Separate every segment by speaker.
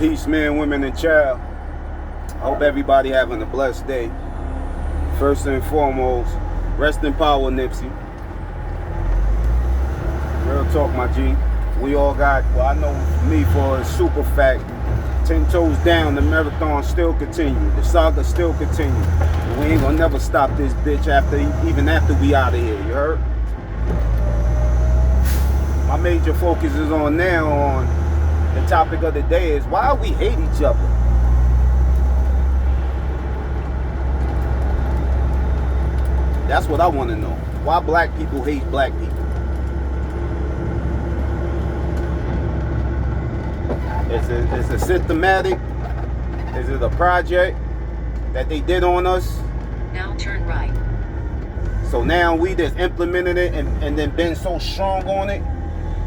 Speaker 1: Peace, men, women, and child. I hope everybody having a blessed day. First and foremost, rest in power, Nipsey. Real talk, my G. We all got, well, I know me for a super fact, 10 toes down, the marathon still continue. The saga still continue. And we ain't gonna never stop this bitch even after we out of here, you heard? My major focus is on now on the topic of the day is why we hate each other. That's what I want to know. Why black people hate black people. Is it systematic? Is it a project that they did on us?
Speaker 2: Now turn right.
Speaker 1: So now we just implemented it and then been so strong on it.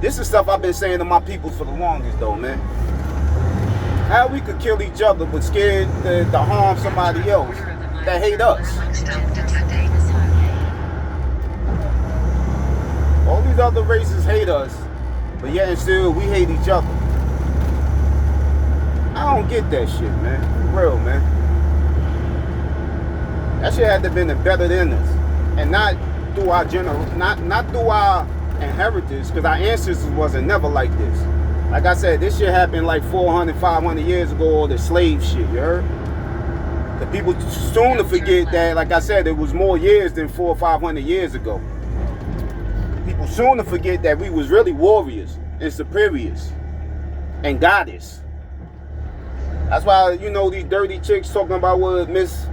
Speaker 1: This is stuff I've been saying to my people for the longest though, man. How we could kill each other but scared to harm somebody else that hate us. All these other races hate us, but yet and still we hate each other. I don't get that shit, man. For real, man. That shit had to have been better than us. And not through our not through our inheritance, because our ancestors wasn't never like this. Like I said, this shit happened like 400, 500 years ago, all the slave shit, you heard? The people soon to forget that, like I said, it was more years than 400 or 500 years ago. People soon to forget that we was really warriors and superiors and goddess. That's why, you know, these dirty chicks talking about what Miss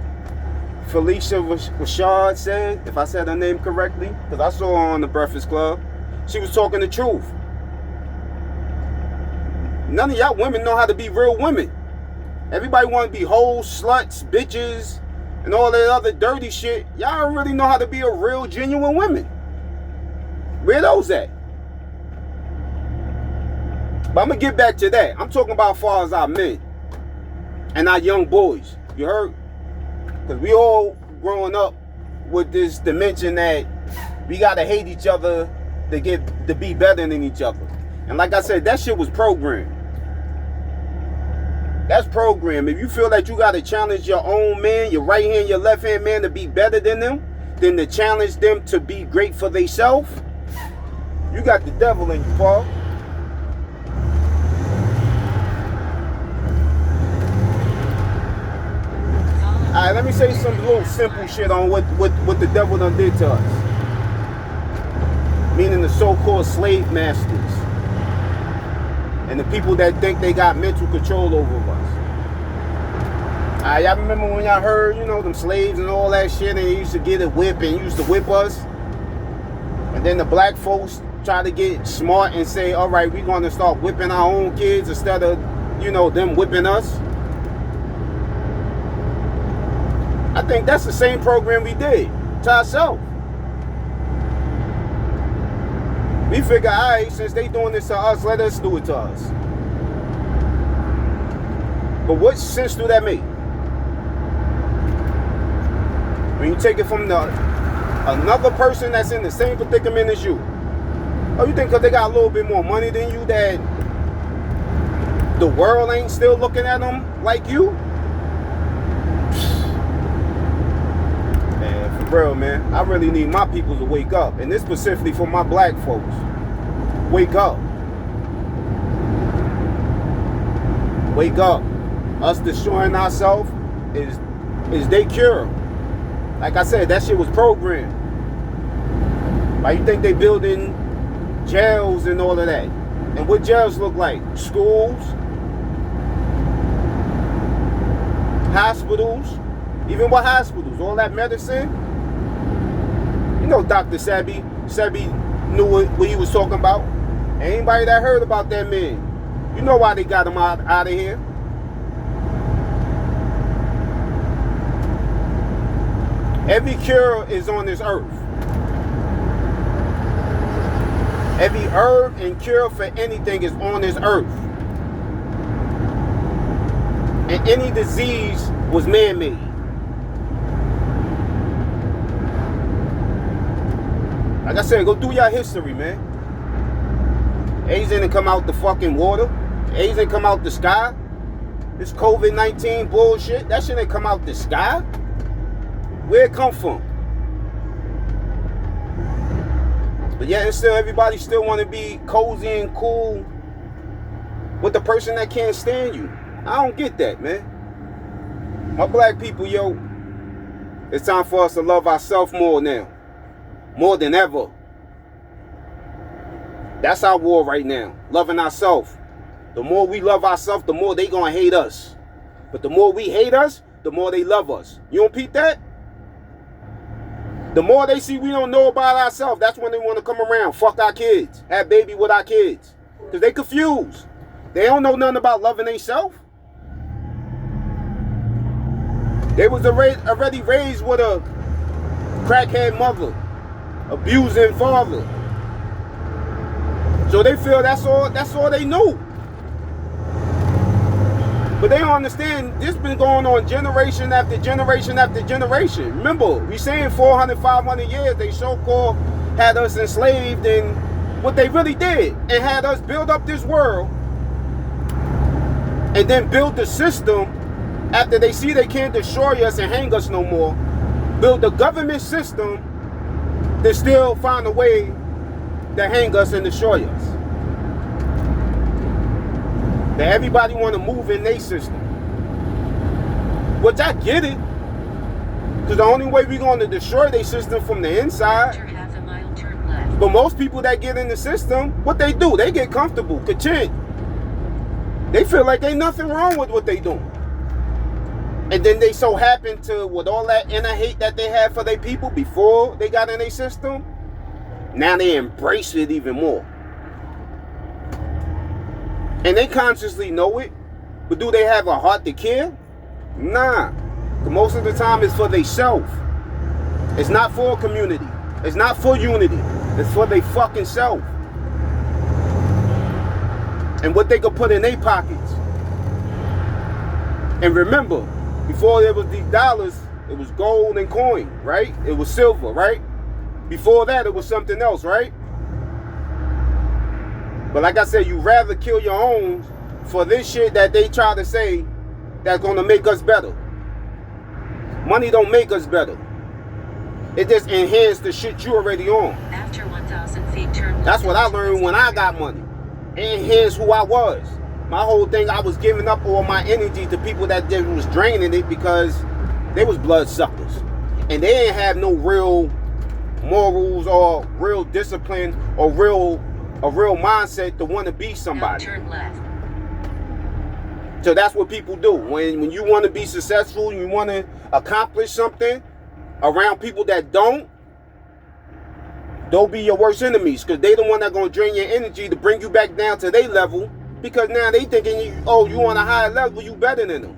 Speaker 1: Felicia Rashad said, if I said her name correctly, because I saw her on the Breakfast Club. She was talking the truth. None of y'all women know how to be real women. Everybody want to be hoes, sluts, bitches, and all that other dirty shit. Y'all don't really know how to be a real, genuine woman. Where those at? But I'm going to get back to that. I'm talking about as far as our men and our young boys. You heard? Because we all growing up with this dimension that we got to hate each other to be better than each other. And like I said, that shit was programmed. That's programmed. If you feel that you got to challenge your own man, your right hand, your left hand man to be better than them, then to challenge them to be great for themselves, you got the devil in you, Paul. Alright, let me say some little simple shit on what the devil done did to us. Meaning the so-called slave masters. And the people that think they got mental control over us. Alright, y'all remember when y'all heard, you know, them slaves and all that shit, and they used to get a whip and used to whip us? And then the black folks try to get smart and say, alright, we're going to start whipping our own kids instead of, you know, them whipping us. I think that's the same program we did to ourselves. We figure, all right, since they doing this to us, let us do it to us. But what sense do that make? When you take it from another person that's in the same predicament as you. Oh, you think because they got a little bit more money than you that the world ain't still looking at them like you? Real, man. I really need my people to wake up, and this specifically for my black folks. Wake up. Wake up. Us destroying ourselves is they cure. Like I said, that shit was programmed. Why you think they building jails and all of that? And what jails look like? Schools, hospitals, even what hospitals, all that medicine. You know Dr. Sebi knew what he was talking about. Anybody that heard about that man, you know why they got him out of here. Every cure is on this earth. Every herb and cure for anything is on this earth. And any disease was man-made. Like I said, go do your history, man. AIDS didn't come out the fucking water. AIDS didn't come out the sky. This COVID-19 bullshit, that shit ain't come out the sky. Where it come from? But yet and still, everybody still want to be cozy and cool with the person that can't stand you. I don't get that, man. My black people, yo, it's time for us to love ourselves more now. More than ever. That's our war right now. Loving ourselves. The more we love ourselves, the more they gonna hate us. But the more we hate us, the more they love us. You don't peep that? The more they see we don't know about ourselves, that's when they want to come around. Fuck our kids. Have baby with our kids. Because they confused. They don't know nothing about loving themselves. They was already raised with a crackhead mother. Abusing father. So they feel that's all they know. But they don't understand this been going on generation after generation after generation. Remember, we saying 400, 500 years they so-called had us enslaved, and what they really did, and had us build up this world and then build the system after they see they can't destroy us and hang us no more. Build the government system to still find a way to hang us and destroy us. That everybody want to move in their system. Which I get it. Because the only way we're going to destroy their system from the inside. But most people that get in the system, what they do, they get comfortable, content. They feel like ain't nothing wrong with what they doing. And then they so happen to, with all that inner hate that they had for their people before they got in their system, now they embrace it even more. And they consciously know it, but do they have a heart to care? Nah. Most of the time it's for themselves. It's not for a community. It's not for unity. It's for their fucking self. And what they could put in their pockets. And remember, before there was these dollars, it was gold and coin, right? It was silver, right? Before that, it was something else, right? But like I said, you rather kill your own for this shit that they try to say that's gonna make us better. Money don't make us better. It just enhances the shit you already on.
Speaker 2: After 1,000 feet, turn.
Speaker 1: That's what I learned when I got money. It enhanced who I was. My whole thing, I was giving up all my energy to people that just was draining it because they was bloodsuckers. And they didn't have no real morals or real discipline or a real mindset to want to be somebody.
Speaker 2: Now turn left.
Speaker 1: So that's what people do. When you want to be successful, you want to accomplish something around people that don't be your worst enemies, because they the one that going to drain your energy to bring you back down to their level, because now they thinking, you on a higher level, you better than them.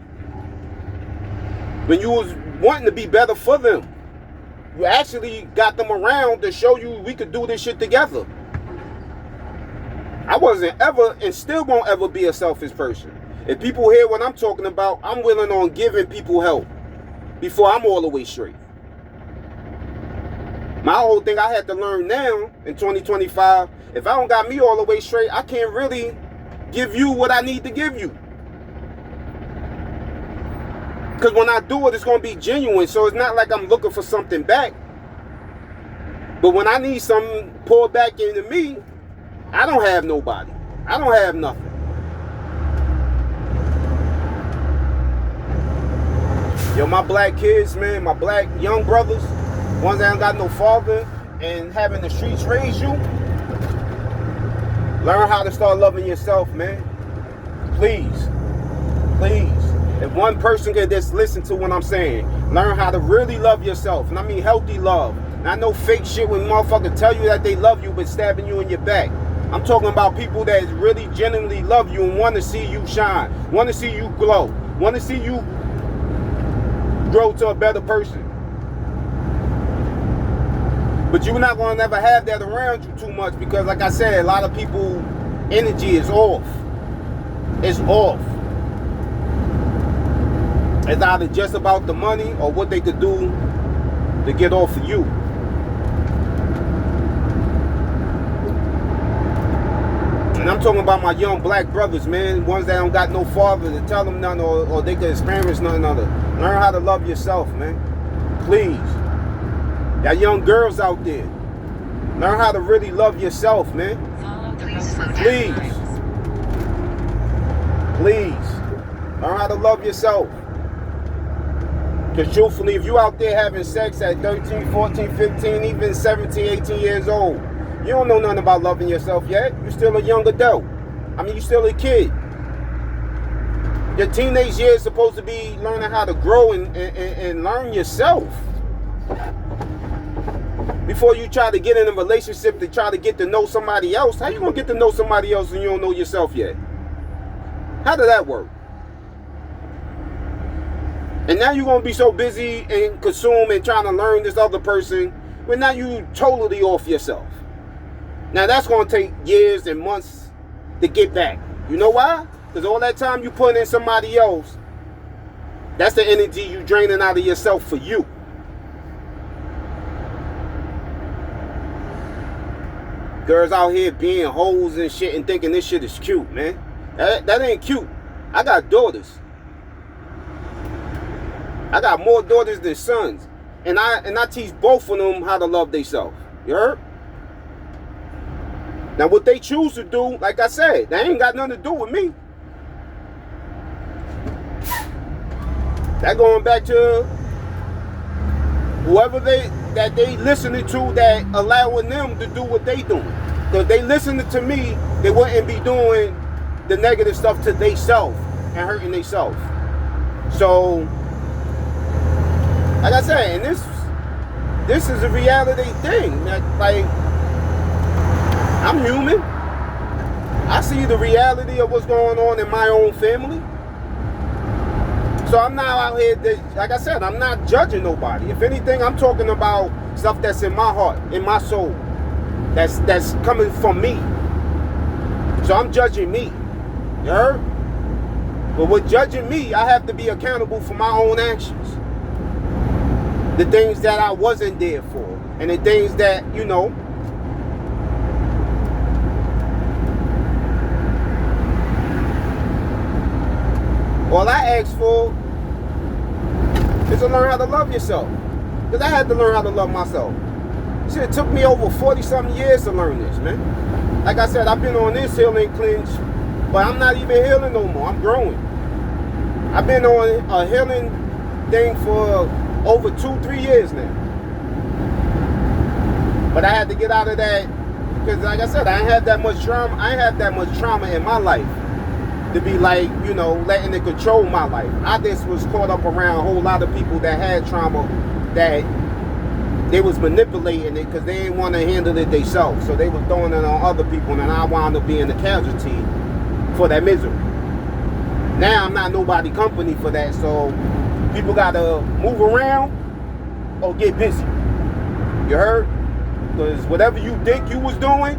Speaker 1: When you was wanting to be better for them, you actually got them around to show you we could do this shit together. I wasn't ever and still won't ever be a selfish person. If people hear what I'm talking about, I'm willing on giving people help before I'm all the way straight. My whole thing I had to learn now in 2025, if I don't got me all the way straight, I can't really give you what I need to give you. Because when I do it, it's going to be genuine. So it's not like I'm looking for something back. But when I need something poured back into me, I don't have nobody. I don't have nothing. Yo, my black kids, man, my black young brothers, ones that ain't got no father and having the streets raise you, learn how to start loving yourself, man. Please. Please. If one person can just listen to what I'm saying, learn how to really love yourself. And I mean healthy love. Not no fake shit when motherfuckers tell you that they love you but stabbing you in your back. I'm talking about people that really genuinely love you and want to see you shine, want to see you glow, want to see you grow to a better person. But you're not going to never have that around you too much because, like I said, a lot of people energy is off. It's off. It's either just about the money or what they could do to get off of you. And I'm talking about my young black brothers, man. Ones that don't got no father to tell them nothing or they could experience nothing other. Learn how to love yourself, man. Please. That young girls out there. Learn how to really love yourself, man. Please. Please. Learn how to love yourself. Because truthfully, if you out there having sex at 13, 14, 15, even 17, 18 years old, you don't know nothing about loving yourself yet. You're still a young adult. I mean, you're still a kid. Your teenage years supposed to be learning how to grow and learn yourself. Before you try to get in a relationship to try to get to know somebody else, how you gonna get to know somebody else when you don't know yourself yet? How did that work? And now you're gonna be so busy and consumed and trying to learn this other person, but now you totally off yourself. Now that's gonna take years and months to get back. You know why? Because all that time you put in somebody else, that's the energy you draining out of yourself for you. Girls out here being hoes and shit and thinking this shit is cute, man. That ain't cute. I got daughters. I got more daughters than sons. And I teach both of them how to love themselves. You heard? Now what they choose to do, like I said, that ain't got nothing to do with me. That going back to whoever they listening to that allowing them to do what they doing. Because they listening to me, they wouldn't be doing the negative stuff to themselves and hurting themselves. So, like I said, and this is a reality thing. Like, I'm human. I see the reality of what's going on in my own family. So I'm not out here, like I said, I'm not judging nobody. If anything, I'm talking about stuff that's in my heart, in my soul, that's coming from me. So I'm judging me. You heard? But with judging me, I have to be accountable for my own actions. The things that I wasn't there for. And the things that, you know, all I ask for is to learn how to love yourself. Because I had to learn how to love myself. Shit, it took me over 40-something years to learn this, man. Like I said, I've been on this healing cleanse, but I'm not even healing no more. I'm growing. I've been on a healing thing for over 2-3 years now. But I had to get out of that because, like I said, I ain't had that much trauma. I ain't had that much trauma in my life to be like, you know, letting it control my life. I just was caught up around a whole lot of people that had trauma that they was manipulating it because they didn't want to handle it themselves. So they was throwing it on other people, and I wound up being the casualty for that misery. Now I'm not nobody company for that, so people gotta move around or get busy. You heard? Because whatever you think you was doing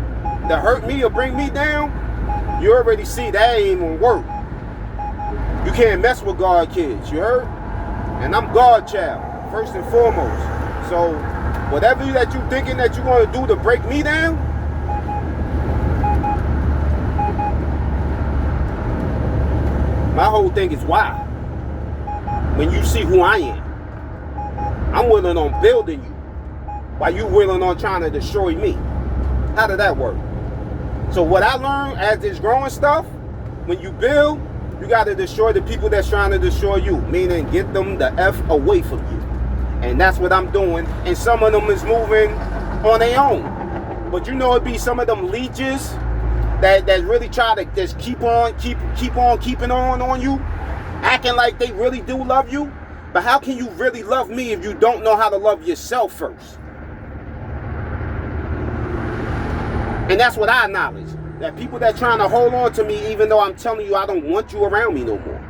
Speaker 1: to hurt me or bring me down, you already see that ain't even work. You can't mess with God kids, you heard? And I'm God child, first and foremost. So whatever that you thinking that you're gonna do to break me down, my whole thing is why. When you see who I am, I'm willing on building you while you willing on trying to destroy me. How did that work? So what I learned as this growing stuff, when you build, you got to destroy the people that's trying to destroy you, meaning get them the F away from you. And that's what I'm doing. And some of them is moving on their own. But you know, it be some of them leeches that really try to just keep on keeping on you, acting like they really do love you. But how can you really love me if you don't know how to love yourself first? And that's what I acknowledge. That people that trying to hold on to me, even though I'm telling you I don't want you around me no more.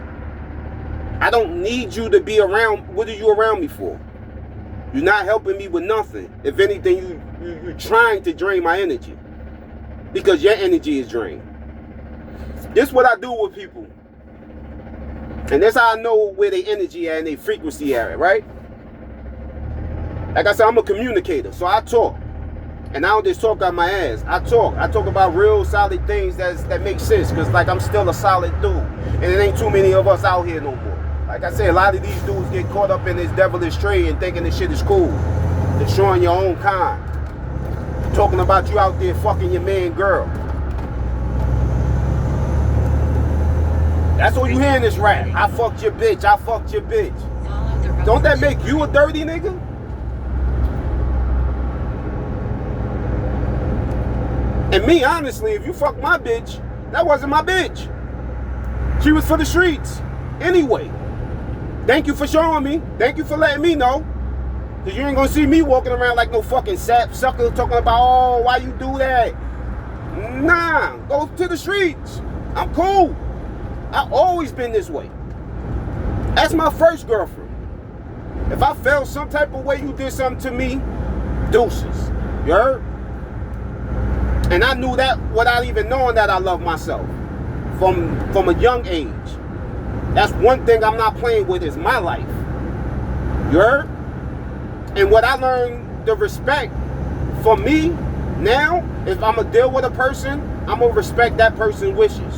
Speaker 1: I don't need you to be around. What are you around me for? You're not helping me with nothing. If anything, you're trying to drain my energy. Because your energy is drained. This is what I do with people. And that's how I know where their energy at and their frequency at, right? Like I said, I'm a communicator, so I talk. And I don't just talk out my ass. I talk about real solid things that make sense. Cause like I'm still a solid dude. And it ain't too many of us out here no more. Like I said, a lot of these dudes get caught up in this devilish trade and thinking this shit is cool. Destroying your own kind. Talking about you out there fucking your man girl. That's what you hear in this rap. I fucked your bitch. I fucked your bitch. Don't that make you a dirty nigga? And me, honestly, if you fuck my bitch, that wasn't my bitch. She was for the streets. Anyway, thank you for showing me. Thank you for letting me know. Because you ain't going to see me walking around like no fucking sap sucker talking about, oh, why you do that? Nah, go to the streets. I'm cool. I've always been this way. That's my first girlfriend. If I felt some type of way you did something to me, deuces. You heard? And I knew that without even knowing that I love myself from a young age. That's one thing I'm not playing with is my life. You heard? And what I learned, the respect for me now, if I'm going to deal with a person, I'm going to respect that person's wishes.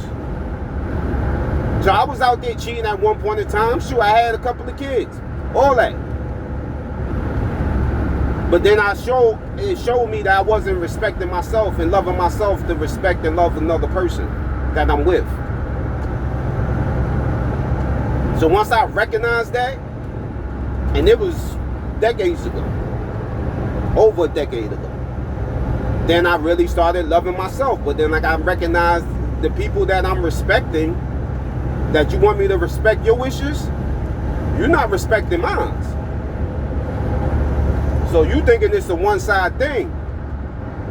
Speaker 1: So I was out there cheating at one point in time. Sure, I had a couple of kids. All that. But then it showed me that I wasn't respecting myself and loving myself to respect and love another person that I'm with. So once I recognized that, and it was decades ago, over a decade ago, then I really started loving myself. But then like I recognized the people that I'm respecting, that you want me to respect your wishes, you're not respecting mine. So you thinking it's a one-side thing.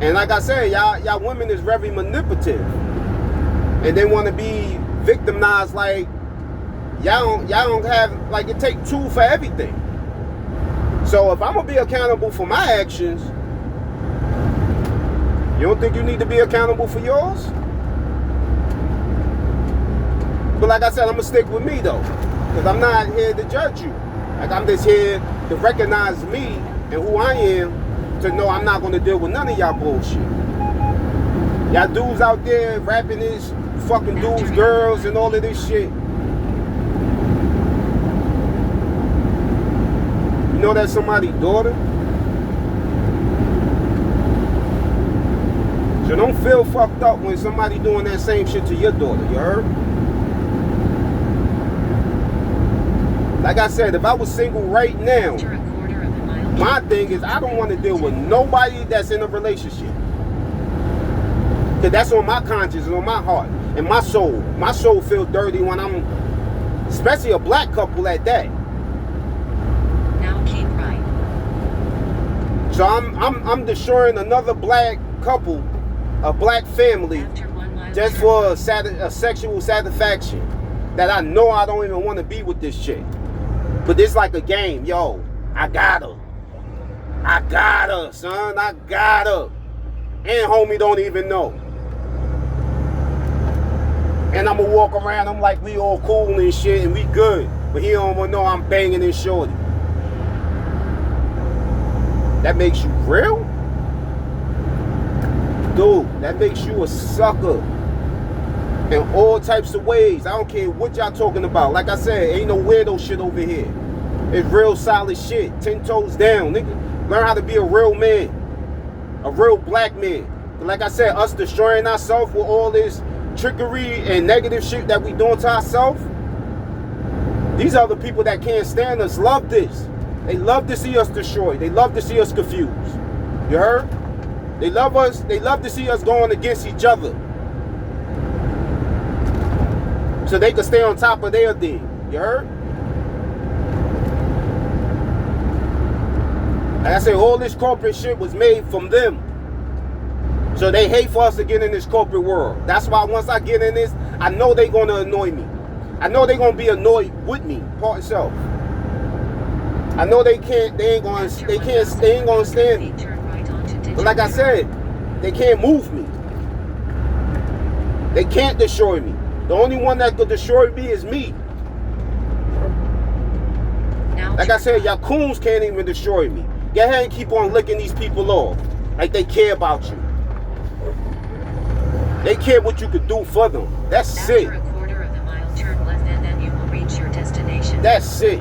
Speaker 1: And like I said, y'all women is very manipulative. And they want to be victimized like y'all don't have, like it take two for everything. So if I'm going to be accountable for my actions, you don't think you need to be accountable for yours? But like I said, I'm going to stick with me though. Because I'm not here to judge you. Like I'm just here to recognize me and who I am, to know I'm not going to deal with none of y'all bullshit. Y'all dudes out there rapping this, fucking dudes, girls, and all of this shit. You know that's somebody's daughter? So don't feel fucked up when somebody doing that same shit to your daughter, you heard? Like I said, if I was single right now, my thing is I don't want to deal with nobody that's in a relationship. Because that's on my conscience and on my heart and my soul. My soul feels dirty when I'm, especially a black couple at that.
Speaker 2: Now keep right.
Speaker 1: So I'm destroying another black couple, a black family, just for a sexual satisfaction that I know I don't even want to be with this chick. But it's like a game. Yo, I got her. I got her, son. I got her. And homie don't even know. And I'm going to walk around him like we all cool and shit and we good. But he don't want to know I'm banging his shorty. That makes you real? Dude, that makes you a sucker. In all types of ways. I don't care what y'all talking about. Like I said, ain't no weirdo shit over here. It's real solid shit. 10 toes down, nigga. Learn how to be a real man. A real black man. Like I said, us destroying ourselves with all this trickery and negative shit that we doing to ourselves. These other people that can't stand us love this. They love to see us destroyed. They love to see us confused. You heard? They love us. They love to see us going against each other. So they can stay on top of their thing. You heard? Like I said, all this corporate shit was made from them. So they hate for us to get in this corporate world. That's why once I get in this, I know they're going to annoy me. I know they're going to be annoyed with me, part itself. I know they ain't going to stand me. But like I said, they can't move me. They can't destroy me. The only one that could destroy me is me. Like I said, y'all coons can't even destroy me. Go ahead and keep on licking these people off. Like they care about you. They care what you could do for them. That's
Speaker 2: After
Speaker 1: it.
Speaker 2: a quarter of the mile, turn left and then you will reach your destination.
Speaker 1: That's it.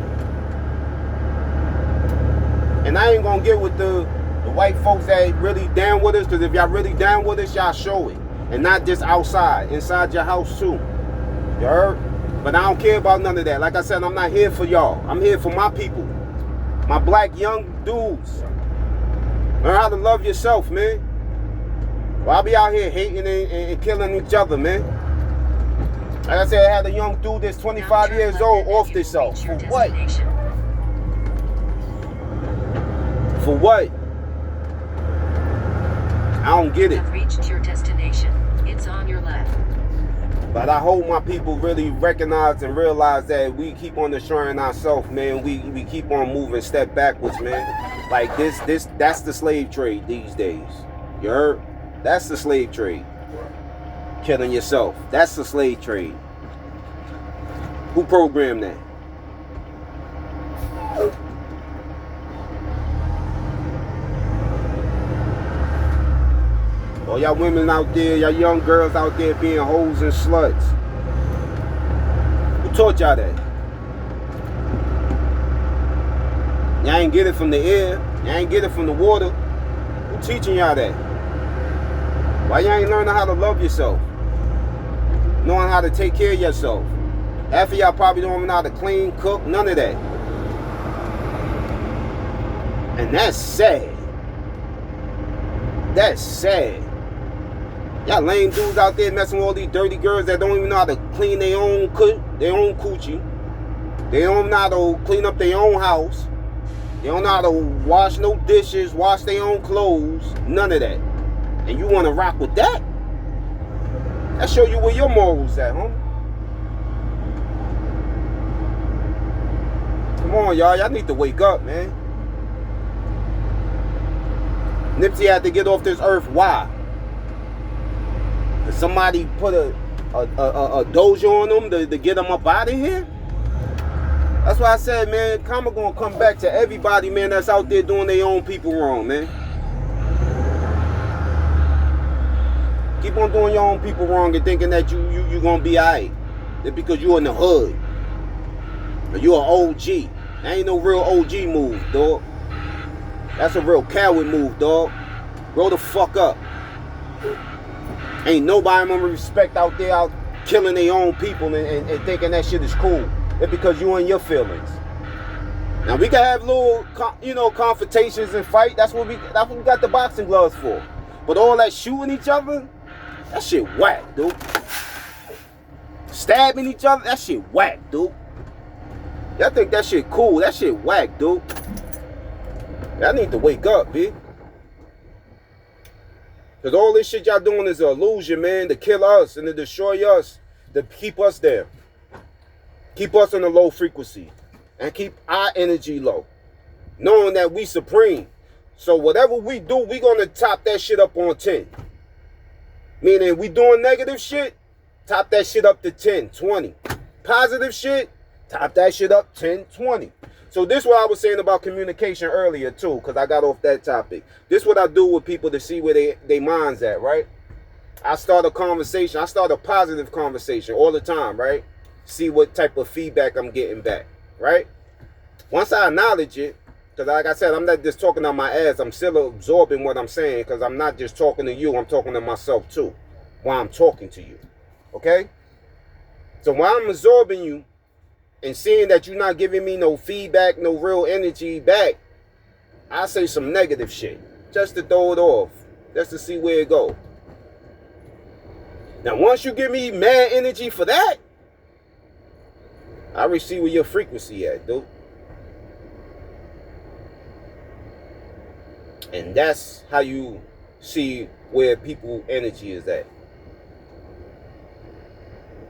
Speaker 1: And I ain't gonna get with the white folks that ain't really down with us, because if y'all really down with us, y'all show it. And not just outside, inside your house too. You heard? But I don't care about none of that. Like I said, I'm not here for y'all. I'm here for my people. My black young dudes. Learn how to love yourself, man. Well, I'll be out here hating and killing each other, man. Like I said, I had a young dude that's 25 years old off this-self. For what? For what? I don't get it.
Speaker 2: You have reached your destination. It's on your left.
Speaker 1: But I hope my people really recognize and realize that we keep on assuring ourselves, man. We keep on moving step backwards, man. Like that's the slave trade these days. You heard? That's the slave trade. Killing yourself. That's the slave trade. Who programmed that? All y'all women out there, y'all young girls out there being hoes and sluts. Who taught y'all that? Y'all ain't get it from the air. Y'all ain't get it from the water. Who teaching y'all that? Why y'all ain't learning how to love yourself? Knowing how to take care of yourself. Half of y'all probably don't even know how to clean, cook, none of that. And that's sad. That's sad. Y'all lame dudes out there messing with all these dirty girls that don't even know how to clean their own coochie. They don't know how to clean up their own house. They don't know how to wash no dishes, wash their own clothes, none of that. And you want to rock with that? That show you where your morals at, huh? Come on, y'all. Y'all need to wake up, man. Nipsey had to get off this earth. Why? Did somebody put a dojo on them to get them up out of here? That's why I said, man, karma gonna come back to everybody, man, that's out there doing their own people wrong, man. Keep on doing your own people wrong and thinking that you gonna be alright. Just because you in the hood. Or you an OG. That ain't no real OG move, dog. That's a real coward move, dog. Grow the fuck up. Ain't nobody gonna respect out there out killing their own people and thinking that shit is cool. It's because you in your feelings. Now we can have little, confrontations and fight. That's what we got the boxing gloves for. But all that shooting each other, that shit whack, dude. Stabbing each other, that shit whack, dude. Y'all think that shit cool? That shit whack, dude. Y'all need to wake up, B. Because all this shit y'all doing is an illusion, man, to kill us and to destroy us, to keep us there. Keep us on a low frequency. And keep our energy low. Knowing that we supreme. So whatever we do, we going to top that shit up on 10. Meaning we doing negative shit, top that shit up to 10, 20. Positive shit, top that shit up 10, 20. So this is what I was saying about communication earlier too, because I got off that topic. This is what I do with people to see where they minds at, right? I start a conversation. I start a positive conversation all the time, right? See what type of feedback I'm getting back, right? Once I acknowledge it, because like I said, I'm not just talking on my ass. I'm still absorbing what I'm saying, because I'm not just talking to you. I'm talking to myself too while I'm talking to you, okay? So while I'm absorbing you and seeing that you're not giving me no feedback, no real energy back, I say some negative shit just to throw it off, just to see where it go. Now, once you give me mad energy for that, I receive where your frequency at, dude. And that's how you see where people energy is at.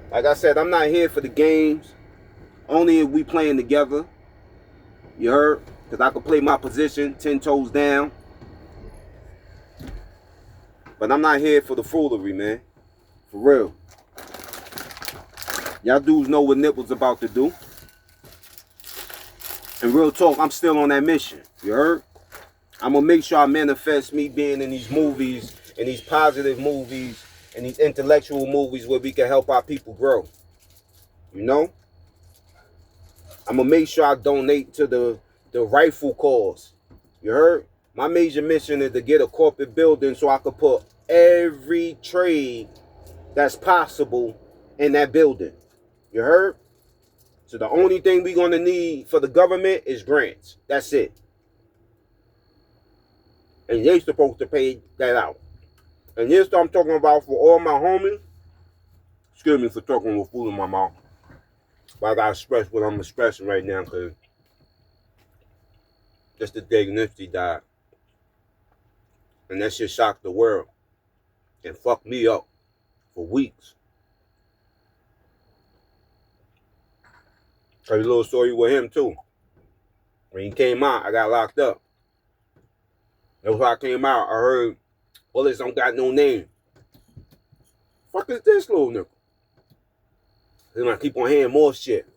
Speaker 1: Like I said, I'm not here for the games. Only if we playing together. You heard? Because I can play my position 10 toes down. But I'm not here for the foolery, man. For real. Y'all dudes know what Nip was about to do. And real talk, I'm still on that mission. You heard? I'm gonna make sure I manifest me being in these movies, in these positive movies, in these intellectual movies where we can help our people grow. You know? I'm gonna make sure I donate to the rightful cause. You heard? My major mission is to get a corporate building so I could put every trade that's possible in that building. You heard? So the only thing we're gonna need for the government is grants. That's it. And they supposed to pay that out. And this I'm talking about for all my homies. Excuse me for talking with food in my mouth. But I gotta express what I'm expressing right now because just the day Nipsey died. And that shit shocked the world and fucked me up for weeks. Tell you a little story with him too. When he came out, I got locked up. That's why I came out. I heard bullets don't got no name. Fuck is this little nigga? Then I keep on hearing more shit.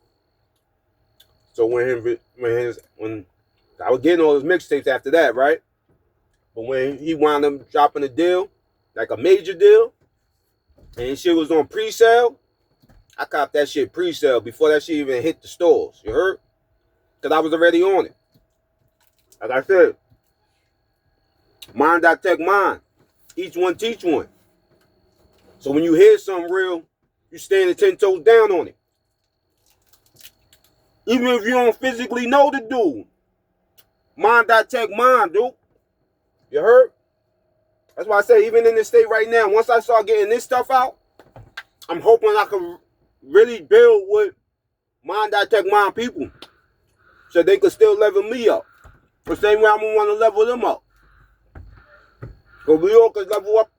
Speaker 1: So when I was getting all his mixtapes after that, right? But when he wound up dropping a deal, like a major deal, and shit was on pre-sale, I copped that shit pre-sale before that shit even hit the stores. You heard? Because I was already on it. Like I said, mind.tech mind. Each one teach one. So when you hear something real, you stand 10 toes down on it. Even if you don't physically know the dude. Mind.tech mind, dude. You heard? That's why I say, even in this state right now, once I start getting this stuff out, I'm hoping I can really build with Mind.tech mind people so they could still level me up. The same way I'm going to want to level them up. So we all can level up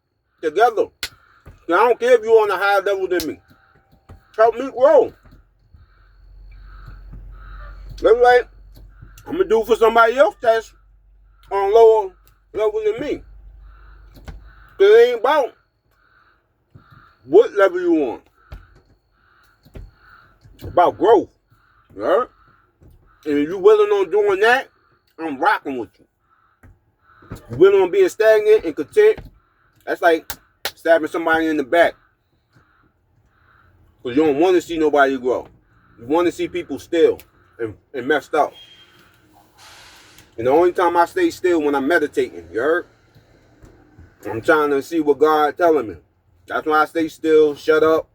Speaker 1: together. Now, I don't care if you're on a higher level than me. Help me grow. That's right. I'm going to do for somebody else that's on lower level than me. Because it ain't about what level you on. It's about growth. You heard? And if you're willing on doing that, I'm rocking with you. You're willing on being stagnant and content, that's like stabbing somebody in the back. Because you don't want to see nobody grow. You want to see people still and messed up. And the only time I stay still when I'm meditating, you heard? I'm trying to see what God telling me. That's why I stay still, shut up,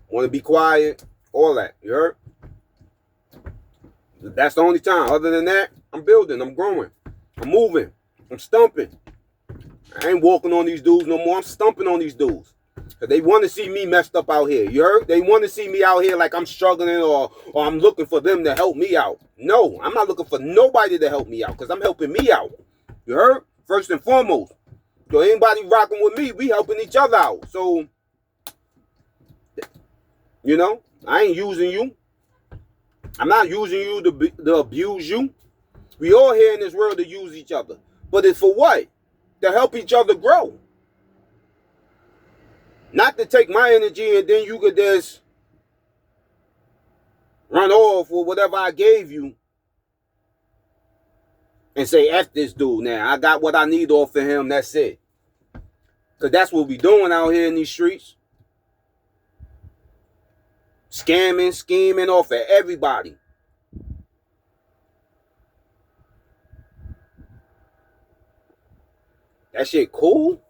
Speaker 1: want to be quiet, all that, you heard? That's the only time. Other than that, I'm building, I'm growing, I'm moving, I'm stumping. I ain't walking on these dudes no more, I'm stumping on these dudes. Cause they want to see me messed up out here, you heard? They want to see me out here like I'm struggling or I'm looking for them to help me out. No, I'm not looking for nobody to help me out because I'm helping me out. You heard? First and foremost. So anybody rocking with me, we helping each other out. So, you know, I ain't using you. I'm not using you to abuse you. We all here in this world to use each other. But it's for what? To help each other grow. Not to take my energy and then you could just run off with whatever I gave you and say, F this dude now. I got what I need off of him. That's it. Because that's what we doing out here in these streets. Scamming, scheming off of everybody. That shit cool?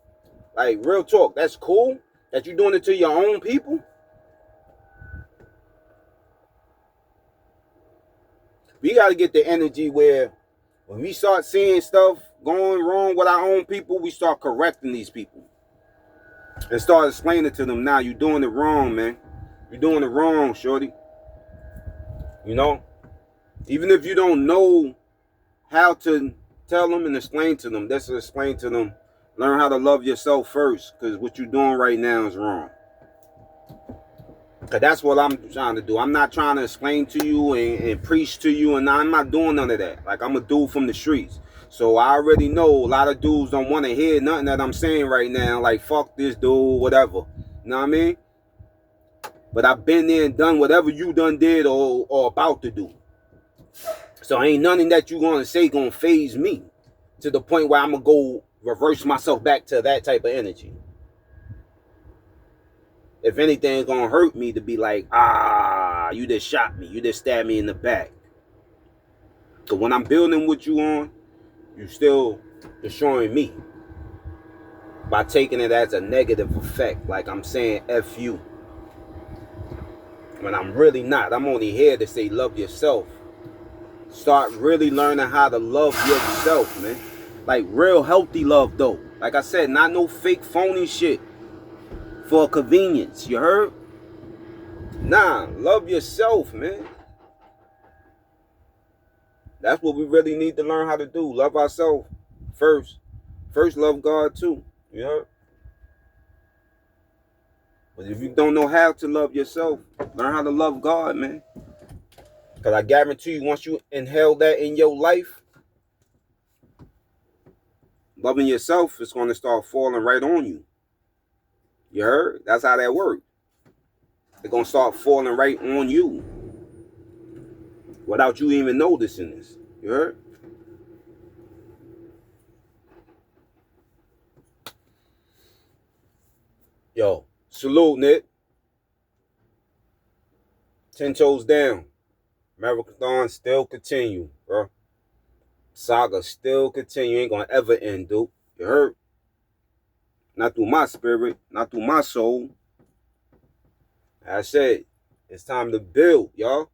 Speaker 1: Like, real talk, that's cool? That you doing it to your own people? We got to get the energy where when we start seeing stuff going wrong with our own people, we start correcting these people. And start explaining to them, nah, you're doing it wrong, man. You're doing it wrong, shorty. You know? Even if you don't know how to tell them and explain to them, let's explain to them, learn how to love yourself first, because what you're doing right now is wrong. Because that's what I'm trying to do. I'm not trying to explain to you and preach to you, and I'm not doing none of that. Like, I'm a dude from the streets. So I already know a lot of dudes don't want to hear nothing that I'm saying right now. Like, fuck this dude, whatever. You know what I mean? But I've been there and done whatever you done did or about to do. So ain't nothing that you going to say going to faze me. to the point where I'm going to go reverse myself back to that type of energy. If anything, it's going to hurt me to be like, you just shot me. You just stabbed me in the back. So when I'm building what you on, you still destroying me by taking it as a negative effect. Like I'm saying, F you. When I'm really not. I'm only here to say love yourself. Start really learning how to love yourself, man. Like real healthy love, though. Like I said, not no fake phony shit for convenience. You heard? Nah, love yourself, man. That's what we really need to learn how to do. Love ourselves first. First, love God, too. You heard? But if you don't know how to love yourself, learn how to love God, man. Because I guarantee you, once you inhale that in your life, loving yourself is going to start falling right on you. You heard? That's how that works. They're going to start falling right on you without you even noticing this. You heard? Yo, salute, Nick. 10 toes down. Marathon still continue, bro. Saga still continue. Ain't gonna ever end, dude. You heard? Not through my spirit, not through my soul. I said, it's time to build, y'all.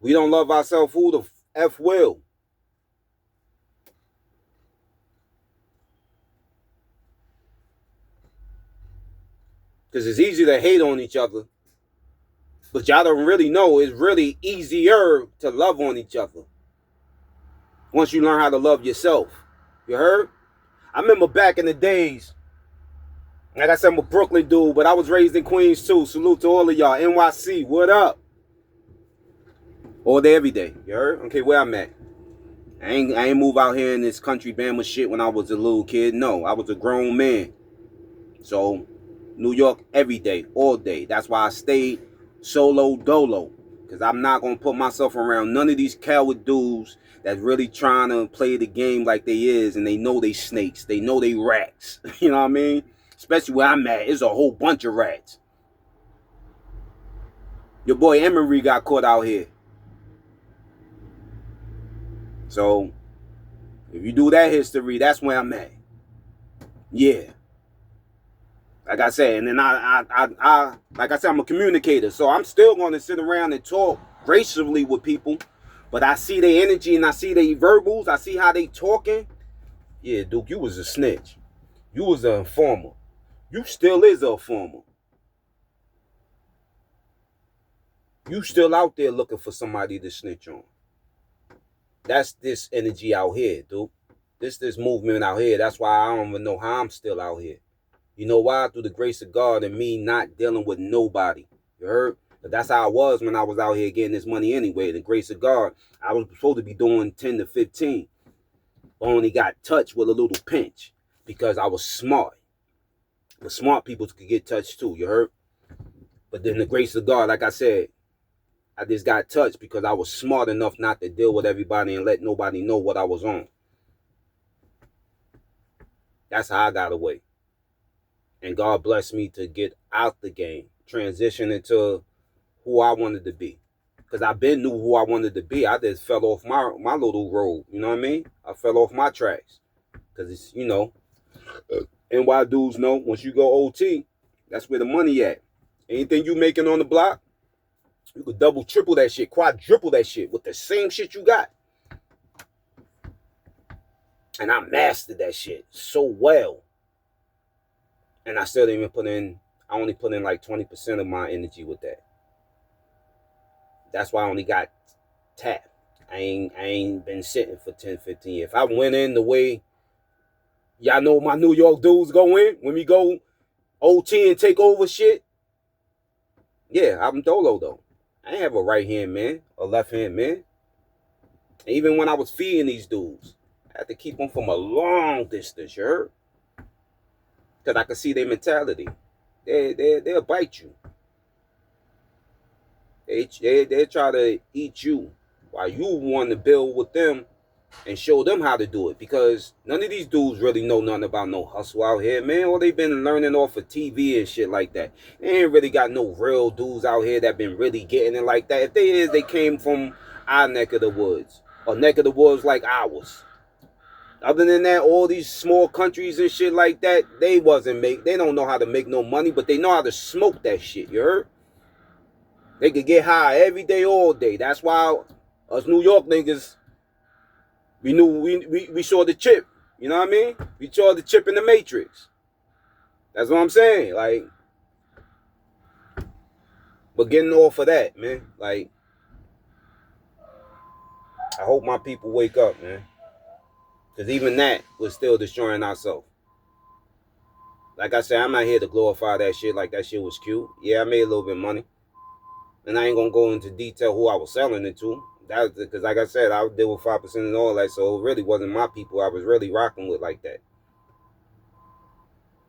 Speaker 1: We don't love ourselves, who the F will? Because it's easy to hate on each other. But y'all don't really know it's really easier to love on each other. Once you learn how to love yourself. You heard? I remember back in the days, like I said, I'm a Brooklyn dude, but I was raised in Queens too. Salute to all of y'all. NYC, what up? All day, every day. You heard? Okay, where I'm at. I ain't move out here in this country Bama shit when I was a little kid. No, I was a grown man. So, New York every day, all day. That's why I stayed solo dolo. Because I'm not going to put myself around none of these coward dudes that's really trying to play the game like they is. And they know they snakes. They know they rats. You know what I mean? Especially where I'm at. It's a whole bunch of rats. Your boy Emery got caught out here. So, if you do that history, that's where I'm at. Yeah. Like I said, and then I like I said, I'm a communicator. So I'm still going to sit around and talk gracefully with people. But I see their energy and I see their verbals. I see how they talking. Yeah, Duke, you was a snitch. You was an informer. You still is a informer. You still out there looking for somebody to snitch on. That's this energy out here, dude. This movement out here. That's why I don't even know how I'm still out here. You know why? Through the grace of God and me not dealing with nobody. You heard? But that's how I was when I was out here getting this money anyway. The grace of God. I was supposed to be doing 10 to 15. But only got touched with a little pinch because I was smart. But smart people could get touched too. You heard? But then the grace of God, like I said, I just got touched because I was smart enough not to deal with everybody and let nobody know what I was on. That's how I got away. And God blessed me to get out the game, transition into who I wanted to be. Because I been knew who I wanted to be. I just fell off my little road. You know what I mean? I fell off my tracks. Because it's, you know, NY dudes know once you go OT, that's where the money at. Anything you making on the block, you could double, triple that shit, quadruple that shit with the same shit you got. And I mastered that shit so well. And I still didn't even put in, I only put in like 20% of my energy with that. That's why I only got tapped. I ain't been sitting for 10, 15 years. If I went in the way y'all know my New York dudes go in, when we go OT and take over shit, yeah, I'm dolo though. I ain't have a right hand man, a left hand man. And even when I was feeding these dudes, I had to keep them from a long distance, you heard? Because I could see their mentality. They'll bite you. They try to eat you while you want to build with them and show them how to do it, because none of these dudes really know nothing about no hustle out here, man. All they've been learning off of TV and shit like that. They ain't really got no real dudes out here that been really getting it like that. If they is, they came from our neck of the woods, or neck of the woods like ours. Other than that, all these small countries and shit like that, they don't know how to make no money, but they know how to smoke that shit, you heard? They could get high every day, all day. That's why us New York niggas, we knew we saw the chip. You know what I mean? We saw the chip in the Matrix. That's what I'm saying. Like, but getting off of that, man. Like, I hope my people wake up, man. Because even that was still destroying ourselves. Like I said, I'm not here to glorify that shit like that shit was cute. Yeah, I made a little bit of money. And I ain't going to go into detail who I was selling it to. That was because, like I said, I would deal with 5% and all that. So it really wasn't my people I was really rocking with like that.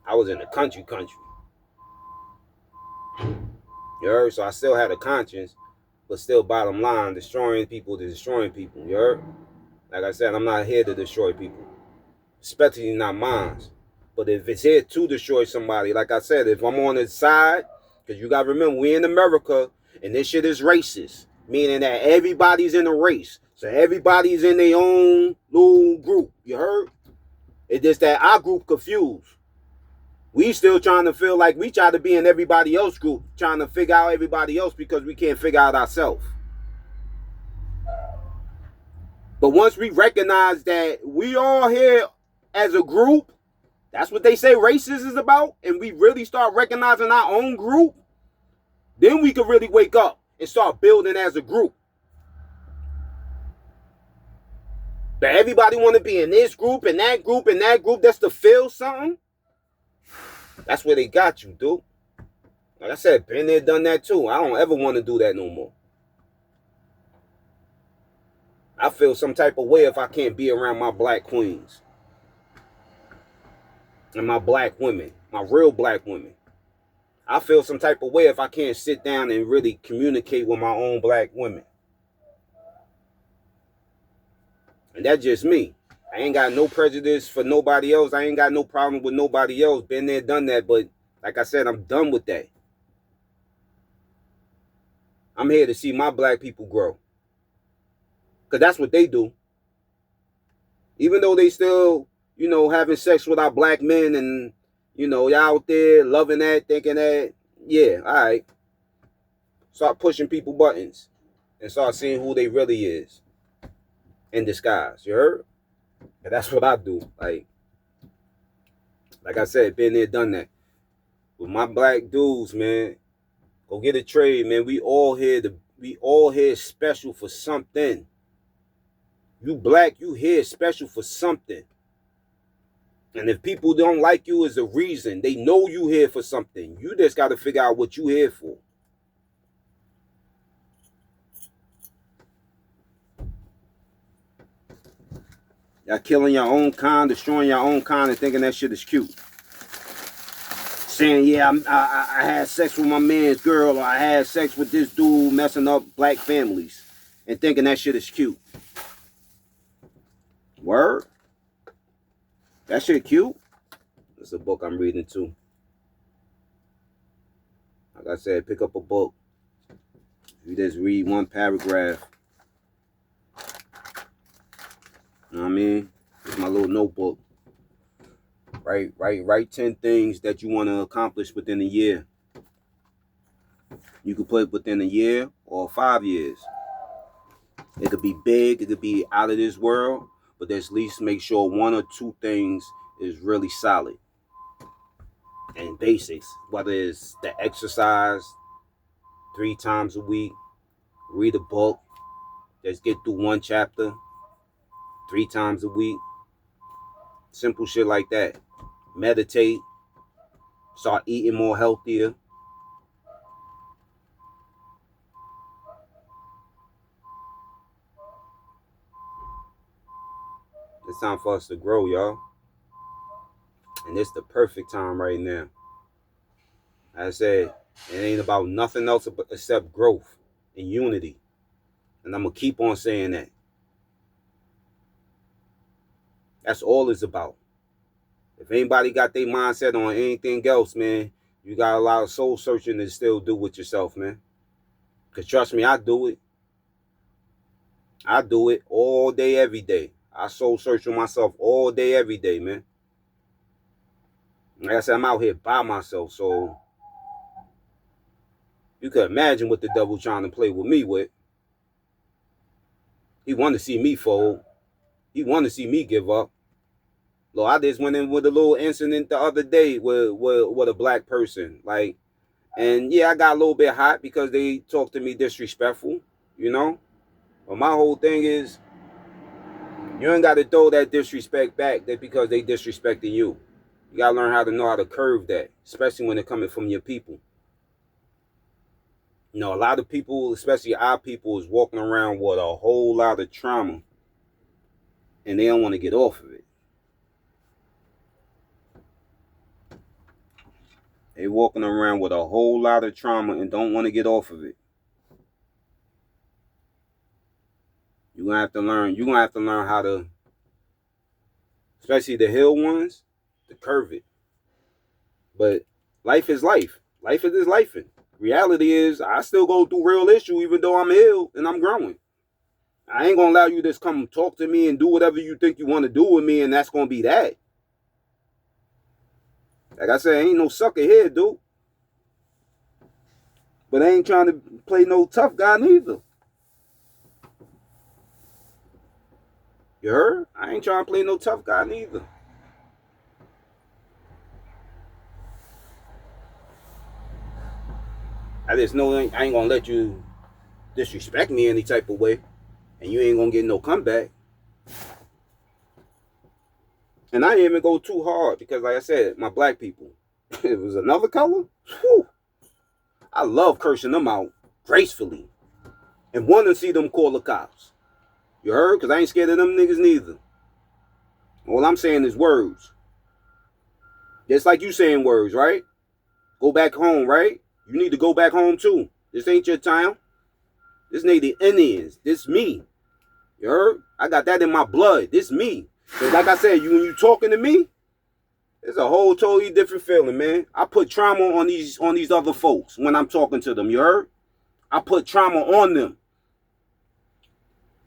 Speaker 1: I was in the country. You heard? So I still had a conscience. But still, bottom line, destroying people to destroying people. You heard? Like I said, I'm not here to destroy people, especially not mine. But if it's here to destroy somebody, like I said, if I'm on the side, because you got to remember, we in America, and this shit is racist, meaning that everybody's in a race. So everybody's in their own little group. You heard? It's just that our group confused. We still trying to feel like we try to be in everybody else's group, trying to figure out everybody else because we can't figure out ourselves. But once we recognize that we all here as a group, that's what they say racism is about, and we really start recognizing our own group, then we can really wake up and start building as a group. But everybody want to be in this group and that group and that group, that's to feel something. That's where they got you, dude. Like I said, been there, done that too. I don't ever want to do that no more. I feel some type of way if I can't be around my black queens and my black women, my real black women. I feel some type of way if I can't sit down and really communicate with my own black women. And that's just me. I ain't got no prejudice for nobody else. I ain't got no problem with nobody else. Been there, done that. But like I said, I'm done with that. I'm here to see my black people grow. Because that's what they do. Even though they still, having sex with our black men and, y'all out there loving that, thinking that, yeah, all right. Start pushing people buttons and start seeing who they really is in disguise. You heard? And that's what I do. Like I said, been there, done that. With my black dudes, man, go get a trade, man. We all here special for something. You black, you here special for something. And if people don't like you, is a reason. They know you here for something. You just got to figure out what you here for. Y'all killing your own kind, destroying your own kind, and thinking that shit is cute. Saying, yeah, I had sex with my man's girl, or I had sex with this dude messing up black families, and thinking that shit is cute. Word? That shit cute? It's a book I'm reading too. Like I said, pick up a book. You just read one paragraph. You know what I mean? It's my little notebook. Write 10 things that you want to accomplish within a year. You could put it within a year or 5 years. It could be big, it could be out of this world, but at least make sure 1 or 2 things is really solid. And basics, whether it's the exercise 3 times a week, read a book, just get through 1 chapter 3 times a week. Simple shit like that. Meditate. Start eating more healthier. It's time for us to grow, y'all. And it's the perfect time right now. Like I said, it ain't about nothing else except growth and unity. And I'm going to keep on saying that. That's all it's about. If anybody got their mindset on anything else, man, you got a lot of soul searching to still do with yourself, man. Because trust me, I do it. I do it all day, every day. I soul search with myself all day, every day, man. Like I said, I'm out here by myself, so you can imagine what the devil trying to play with me with. He want to see me fold. He want to see me give up. Look, I just went in with a little incident the other day with a black person. Like, and yeah, I got a little bit hot because they talked to me disrespectful, you know? But my whole thing is, you ain't got to throw that disrespect back that because they disrespecting you. You got to learn how to know how to curve that, especially when it's coming from your people. You know, a lot of people, especially our people, is walking around with a whole lot of trauma, and they don't want to get off of it. They walking around with a whole lot of trauma and don't want to get off of it. You're going to have to learn. You're going to have to learn how to, especially the hill ones, to curve it. But life is life. Life is lifing. Reality is, I still go through real issue even though I'm ill and I'm growing. I ain't going to allow you to just come talk to me and do whatever you think you want to do with me, and that's going to be that. Like I said, ain't no sucker here, dude. But I ain't trying to play no tough guy neither. You heard? I ain't trying to play no tough guy neither. I just know I ain't going to let you disrespect me any type of way. And you ain't going to get no comeback. And I didn't even go too hard because, like I said, my black people, it was another color. Whew. I love cursing them out gracefully and want to see them call the cops. You heard? Because I ain't scared of them niggas neither. All I'm saying is words. Just like you saying words, right? Go back home, right? You need to go back home too. This ain't your town. This ain't the Indians. This me. You heard? I got that in my blood. This me. So like I said, when you talking to me, it's a whole totally different feeling, man. I put trauma on these other folks when I'm talking to them. You heard? I put trauma on them.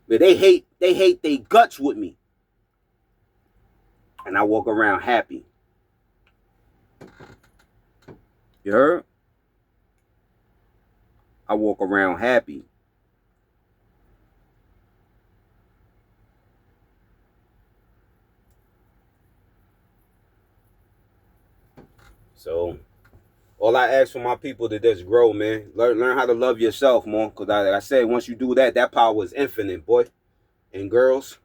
Speaker 1: But they hate their guts with me. And I walk around happy. You heard? I walk around happy. So, all I ask for my people to just grow, man. Learn how to love yourself more. Because like I said, once you do that, that power is infinite, boy. And girls,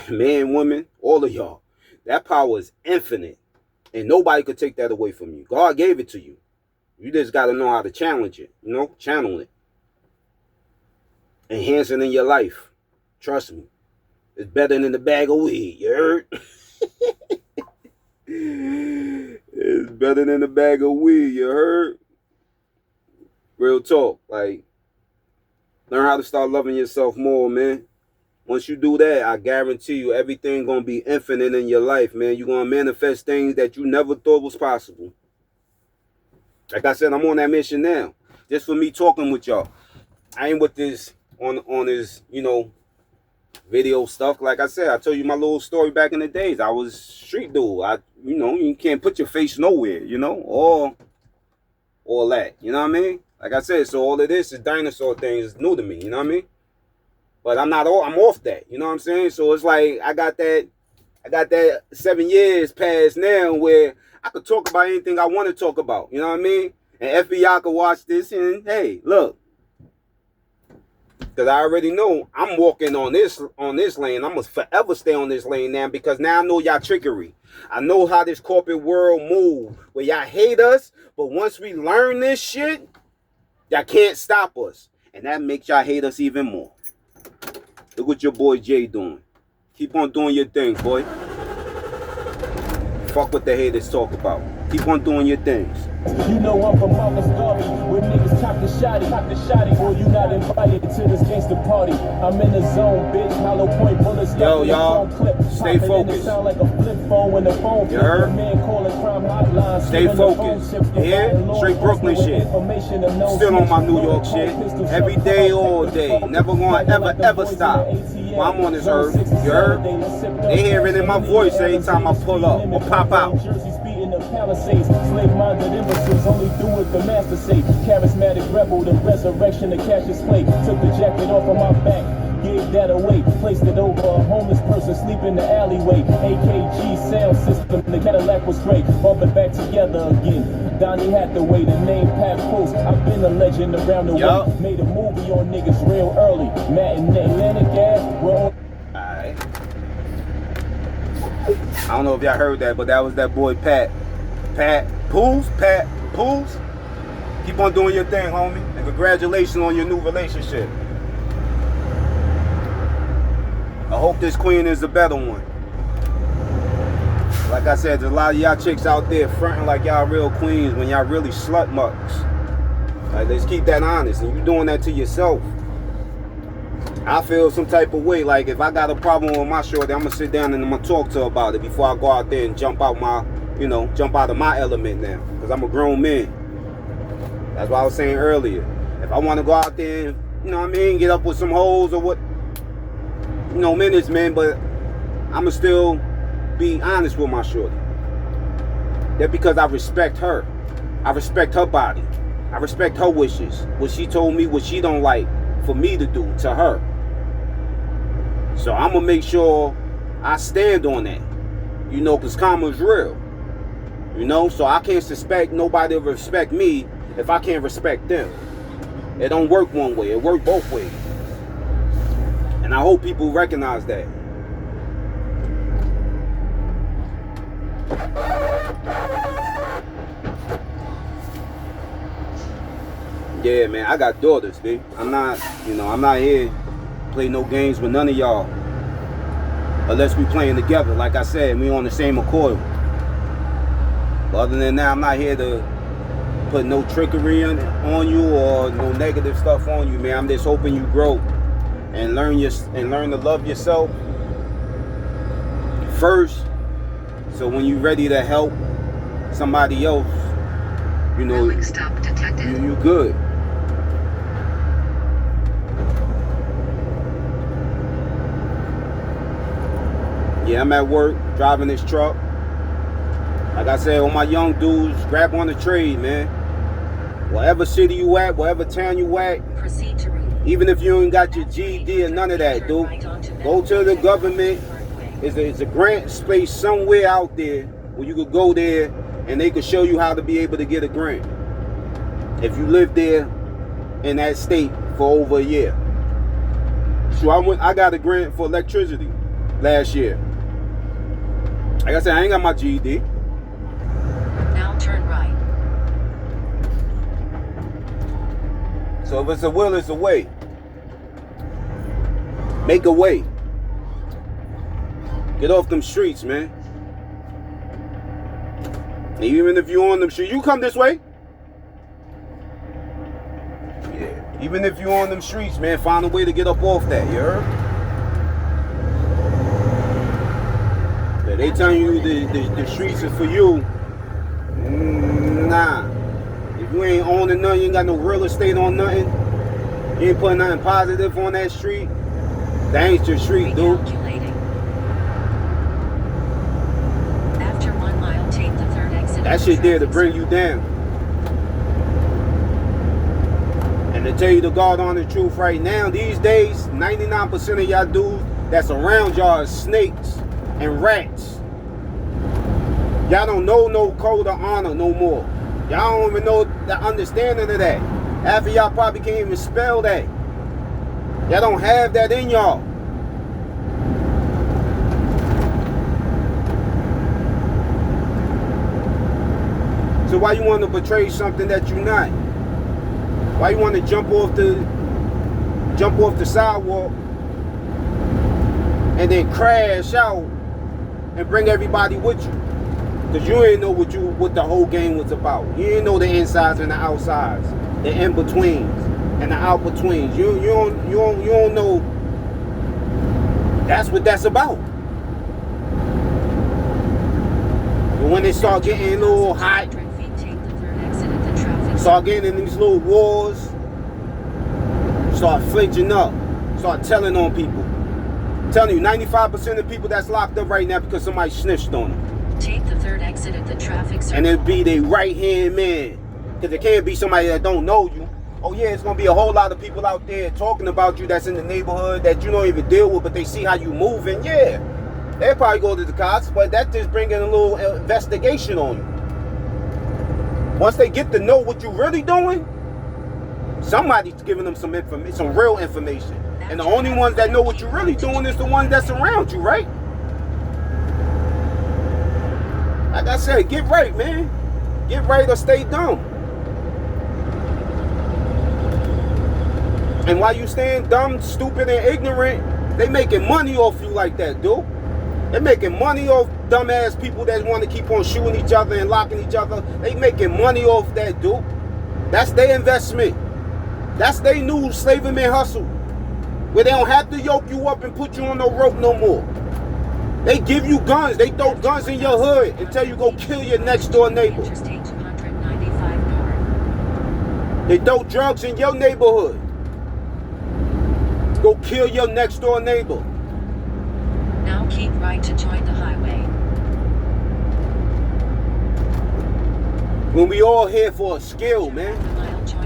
Speaker 1: men, women, all of y'all. That power is infinite. And nobody could take that away from you. God gave it to you. You just got to know how to challenge it. You know, channel it. Enhance it in your life. Trust me. It's better than the bag of weed. You heard? It's better than a bag of weed, you heard? Real talk. Like, learn how to start loving yourself more, man. Once you do that, I guarantee you everything gonna be infinite in your life, man. You're gonna manifest things that you never thought was possible. Like I said, I'm on that mission now. Just for me talking with y'all. I ain't with this on this, you know, video stuff. Like I said, I told you my little story back in the days. I was street dude. You know, you can't put your face nowhere, you know, or all that. You know what I mean? Like I said, so all of this is dinosaur things is new to me, you know what I mean? But I'm off that, you know what I'm saying? So it's like I got that 7 years past now where I could talk about anything I want to talk about, you know what I mean? And FBI could watch this and hey, look. Because I already know I'm walking on this lane. I'm going to forever stay on this lane now because now I know y'all trickery. I know how this corporate world move where y'all hate us. But once we learn this shit, y'all can't stop us. And that makes y'all hate us even more. Look what your boy Jay doing. Keep on doing your thing, boy. Fuck what the haters talk about. Keep on doing your things.
Speaker 3: You know I'm from Mama's Garden, where niggas Cock the shotty, boy, you not invited to this gangster party. I'm in the zone, bitch. Hollow point bullets.
Speaker 1: Yo, y'all, stay focused.
Speaker 3: Sound like a flip phone when the phone
Speaker 1: you heard?
Speaker 3: Man calling crime hotline.
Speaker 1: Stay focused. Yeah, straight Brooklyn shit. Still on my New York shit. Every day, all day. Never gonna ever stop. While I'm on this earth, you heard? They hear it in my voice every time I pull up or pop out.
Speaker 3: Palisades, slave-minded imbeciles only do what the master say. Charismatic rebel, the resurrection, the cash is play. Took the jacket off of my back, gave that away. Placed it over a homeless person sleep in the alleyway. AKG sound system, the Cadillac was great. Bumping back together again. Donnie Hathaway, the name Pat Post. I've been a legend around the way. Made a movie on niggas real early. Matt and Atlantic Ave, roll.
Speaker 1: Alright. I don't know if y'all heard that, but that was that boy Pat Pools. Keep on doing your thing, homie. And congratulations on your new relationship. I hope this queen is the better one. Like I said, there's a lot of y'all chicks out there fronting like y'all real queens when y'all really slut mucks. Like, let's keep that honest. And you doing that to yourself. I feel some type of way. Like, if I got a problem with my shorty, I'm gonna sit down and I'm gonna talk to her about it before I go out there and jump out of my element now. Because I'm a grown man. That's what I was saying earlier. If I want to go out there and, get up with some hoes or what, minutes, man, but I'ma still be honest with my shorty. That's because I respect her. I respect her body. I respect her wishes. What she told me, what she don't like for me to do to her. So I'm gonna make sure I stand on that. Because karma's real. So I can't suspect nobody to respect me if I can't respect them. It don't work one way, it works both ways. And I hope people recognize that. Yeah, man, I got daughters, babe. I'm not here to play no games with none of y'all. Unless we playing together. Like I said, we on the same accord. But other than that, I'm not here to put no trickery on you or no negative stuff on you, man. I'm just hoping you grow and learn to love yourself first. So when you're ready to help somebody else,
Speaker 2: Stop detected.
Speaker 1: you good. Yeah, I'm at work driving this truck. Like I said, all my young dudes, grab on the trade, man. Whatever city you at, whatever town you at,
Speaker 2: Proceed to route.
Speaker 1: even if you ain't got your GED or none of that, dude, go to the government. It's a grant space somewhere out there where you could go there and they could show you how to be able to get a grant. If you live there in that state for over a year. So I got a grant for electricity last year. Like I said, I ain't got my GED.
Speaker 2: Now turn right.
Speaker 1: So if it's a will, it's a way. Make a way. Get off them streets, man. And even if you're on them streets, you come this way. Yeah. Even if you're on them streets, man, find a way to get up off that, you heard? Yeah, they telling you the streets is for you. Nah. If you ain't owning nothing, you ain't got no real estate on nothing, you ain't putting nothing positive on that street, that ain't your street, dude.
Speaker 2: Recalculating. After 1 mile, take the third exit.
Speaker 1: That shit there to bring you down. And to tell you the God honest truth right now, these days, 99% of y'all dudes that's around y'all is snakes and rats. Y'all don't know no code of honor no more. Y'all don't even know the understanding of that. Half of y'all probably can't even spell that. Y'all don't have that in y'all. So why you want to portray something that you're not? Why you want to jump off the sidewalk and then crash out and bring everybody with you? Because you ain't know what the whole game was about. You ain't know the insides and the outsides. the in-betweens and the out-betweens. You don't know. That's what that's about. But when they start getting a little hot, start getting in these little wars, start flinching up, start telling on people. I'm telling you, 95% of people that's locked up right now because somebody snitched on them.
Speaker 2: Take the third exit at the traffic circle.
Speaker 1: And it'll be their right-hand man. Because it can't be somebody that don't know you. Oh yeah, it's going to be a whole lot of people out there talking about you that's in the neighborhood that you don't even deal with, but they see how you moving. Yeah, they'll probably go to the cops, but that just bringing a little investigation on you. Once they get to know what you're really doing, somebody's giving them some information, some real information. And the only ones that know what you're really doing is the ones that's around you, right? Like I said, get right, man. Get right or stay dumb. And while you staying dumb, stupid, and ignorant, they making money off you like that, dude. They making money off dumbass people that want to keep on shooting each other and locking each other. They making money off that, dude. That's their investment. That's their new slavery man hustle. Where they don't have to yoke you up and put you on no rope no more. They give you guns. They throw guns in your hood and tell you go kill your next door neighbor.
Speaker 2: Interstate 295 north.
Speaker 1: They throw drugs in your neighborhood. Go kill your next door neighbor.
Speaker 2: Now keep right to join the highway.
Speaker 1: When we all here for a skill, man.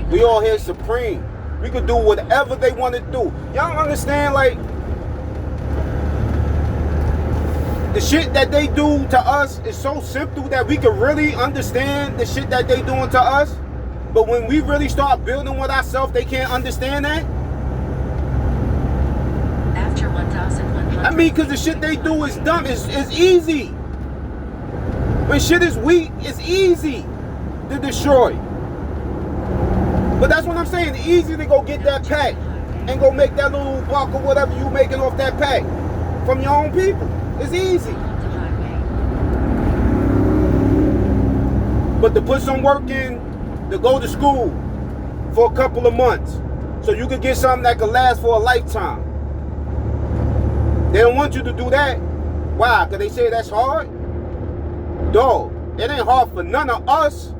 Speaker 1: We all here supreme. We could do whatever they want to do. Y'all understand, like, the shit that they do to us is so simple that we can really understand the shit that they doing to us. But when we really start building with ourselves, they can't understand that.
Speaker 2: After 1,100.
Speaker 1: I mean, because the shit they do is dumb. It's easy. When shit is weak, it's easy to destroy. But that's what I'm saying. It's easy to go get that pack and go make that little buck or whatever you making off that pack from your own people. It's easy. But to put some work in, to go to school for a couple of months so you can get something that can last for a lifetime. They don't want you to do that. Why? Because they say that's hard? Dog, it ain't hard for none of us.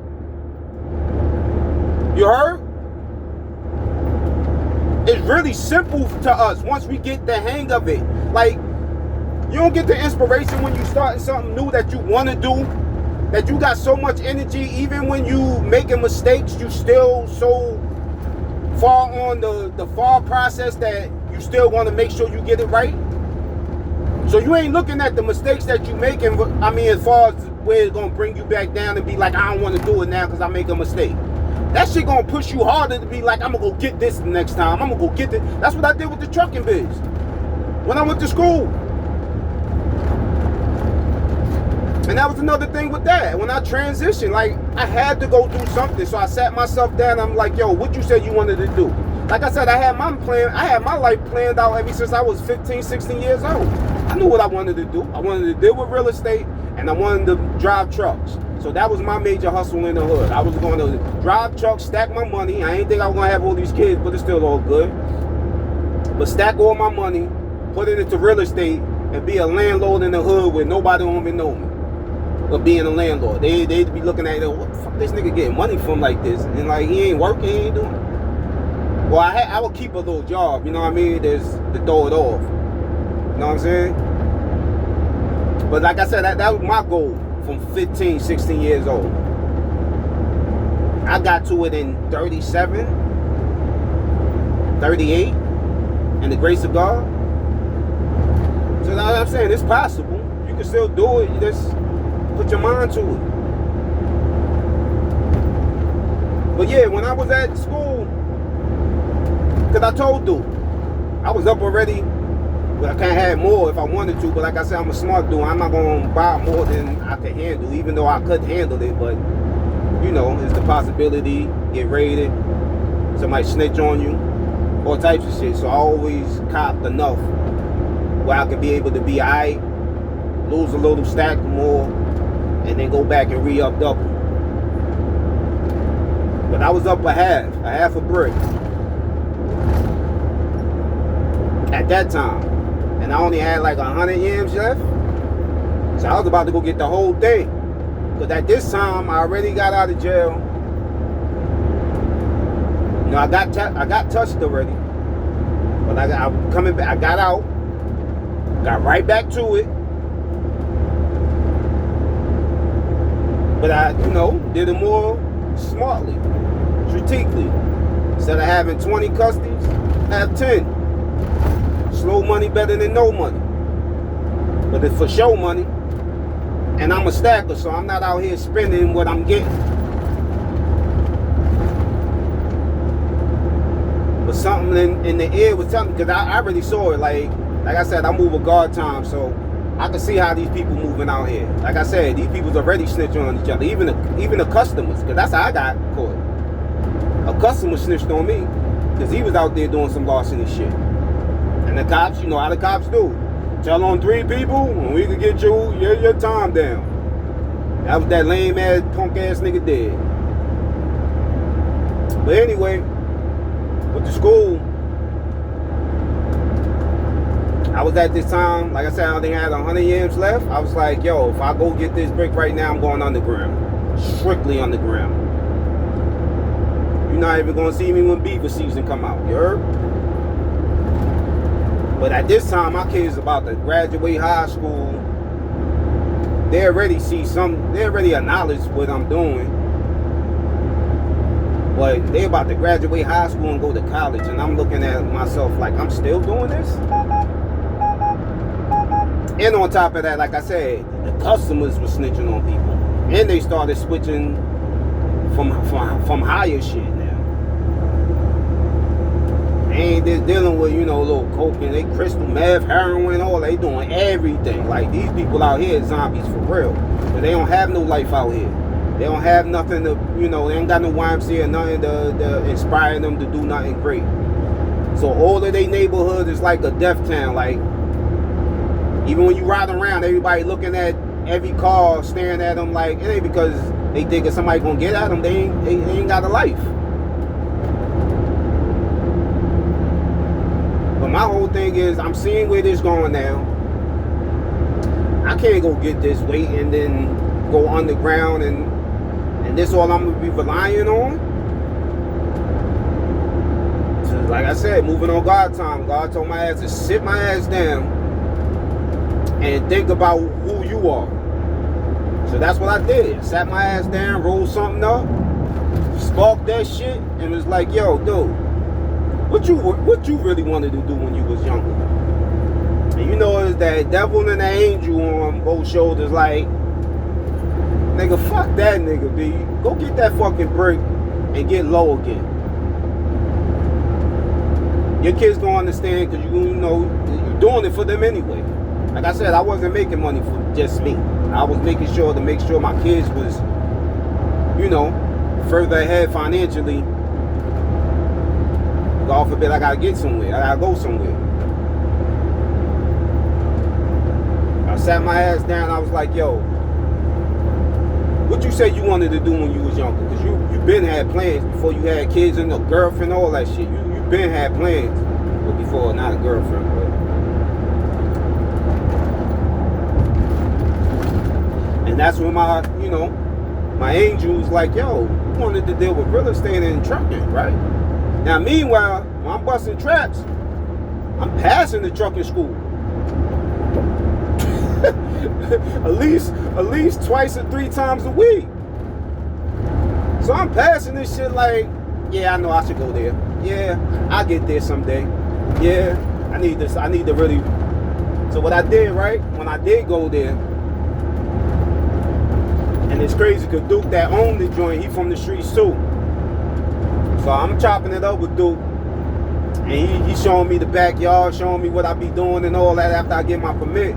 Speaker 1: You heard? It's really simple to us once we get the hang of it. Like, you don't get the inspiration when you starting something new that you want to do, that you got so much energy. Even when you making mistakes, you still so far on the far process that you still want to make sure you get it right. So you ain't looking at the mistakes that you making, I mean, as far as where it's going to bring you back down and be like, I don't want to do it now because I make a mistake. That shit going to push you harder to be like, I'm going to go get this the next time. I'm going to go get this. That's what I did with the trucking biz when I went to school. And that was another thing with that. When I transitioned, like, I had to go do something. So I sat myself down. I'm like, yo, what you said you wanted to do? Like I said, I had my life planned out ever since I was 15, 16 years old. I knew what I wanted to do. I wanted to deal with real estate, and I wanted to drive trucks. So that was my major hustle in the hood. I was going to drive trucks, stack my money. I ain't think I was going to have all these kids, but it's still all good. But stack all my money, put it into real estate, and be a landlord in the hood where nobody don't even know me. Of being a landlord. They'd be looking at it, what the fuck this nigga getting money from like this? And like, he ain't working, he ain't doing it. Well, I would keep a little job, you know what I mean? To throw it off. You know what I'm saying? But like I said, that was my goal from 15, 16 years old. I got to it in 37, 38, and the grace of God. So that's what I'm saying, it's possible. You can still do it, you just put your mind to it. But yeah, when I was at school, because I told you, I was up already, but I can't have more if I wanted to. But like I said, I'm a smart dude. I'm not going to buy more than I can handle, even though I could handle it. But, you know, it's the possibility, get raided, somebody snitch on you, all types of shit. So I always copped enough where I could be able to be alright, lose a little, stack more, and then go back and re-up double. But I was up a half a brick at that time. And I only had like 100 yams left. So I was about to go get the whole thing. Because at this time, I already got out of jail. You know, I got touched already. But I'm coming back. I got out. Got right back to it. But I, you know, did it more smartly, strategically. Instead of having 20 custodies, have 10. Slow money better than no money. But it's for show money. And I'm a stacker, so I'm not out here spending what I'm getting. But something in the air was telling me, because I already saw it. Like I said, I move a guard time, so I can see how these people moving out here. Like I said, these people's already snitching on each other. Even the customers, because that's how I got caught. A customer snitched on me because he was out there doing some larceny shit. And the cops, you know how the cops do. Tell on 3 people, and we can get your time down. That was that lame ass, punk ass nigga dead. But anyway, with the school, I was at this time, like I said, I only had 100 yams left. I was like, yo, if I go get this brick right now, I'm going underground. Strictly underground. You're not even going to see me when beaver season come out, you heard? But at this time, my kids about to graduate high school. They already acknowledge what I'm doing. But they about to graduate high school and go to college. And I'm looking at myself like, I'm still doing this? And on top of that, like I said, the customers were snitching on people. And they started switching from higher shit now. They ain't just dealing with, you know, little coke and they crystal meth, heroin, all. They doing everything. Like, these people out here are zombies for real. But they don't have no life out here. They don't have nothing to, you know, they ain't got no YMCA or nothing to inspire them to do nothing great. So all of their neighborhood is like a death town. Like, even when you ride around, everybody looking at every car, staring at them like, it ain't because they think somebody gonna get at them. They ain't got a life. But my whole thing is, I'm seeing where this going now. I can't go get this weight and then go underground and this all I'm gonna be relying on. So like I said, moving on God time. God told my ass to sit my ass down and think about who you are. So that's what I did. Sat my ass down, rolled something up, sparked that shit, and was like, yo, dude, what you really wanted to do when you was younger? And you know, it's that devil and the angel on both shoulders, like, nigga, fuck that nigga, B. Go get that fucking brick and get low again. Your kids don't understand because you know you're doing it for them anyway. Like I said, I wasn't making money for just me. I was making sure to make sure my kids was, you know, further ahead financially. God forbid I gotta get somewhere. I gotta go somewhere. I sat my ass down. I was like, yo, what you said you wanted to do when you was younger? Because you been had plans before you had kids and a girlfriend, all that shit. You been had plans. Well, before, not a girlfriend, but. And that's when my angel was like, yo, you wanted to deal with real estate and trucking, right? Now, meanwhile, when I'm busting traps, I'm passing the trucking school. at least twice or 3 times a week. So I'm passing this shit like, yeah, I know I should go there. Yeah, I'll get there someday. Yeah, I need this. I need to really. So what I did, right, when I did go there, and it's crazy because Duke that owned the joint, he from the streets too. So I'm chopping it up with Duke. And he showing me the backyard, showing me what I be doing and all that after I get my permit.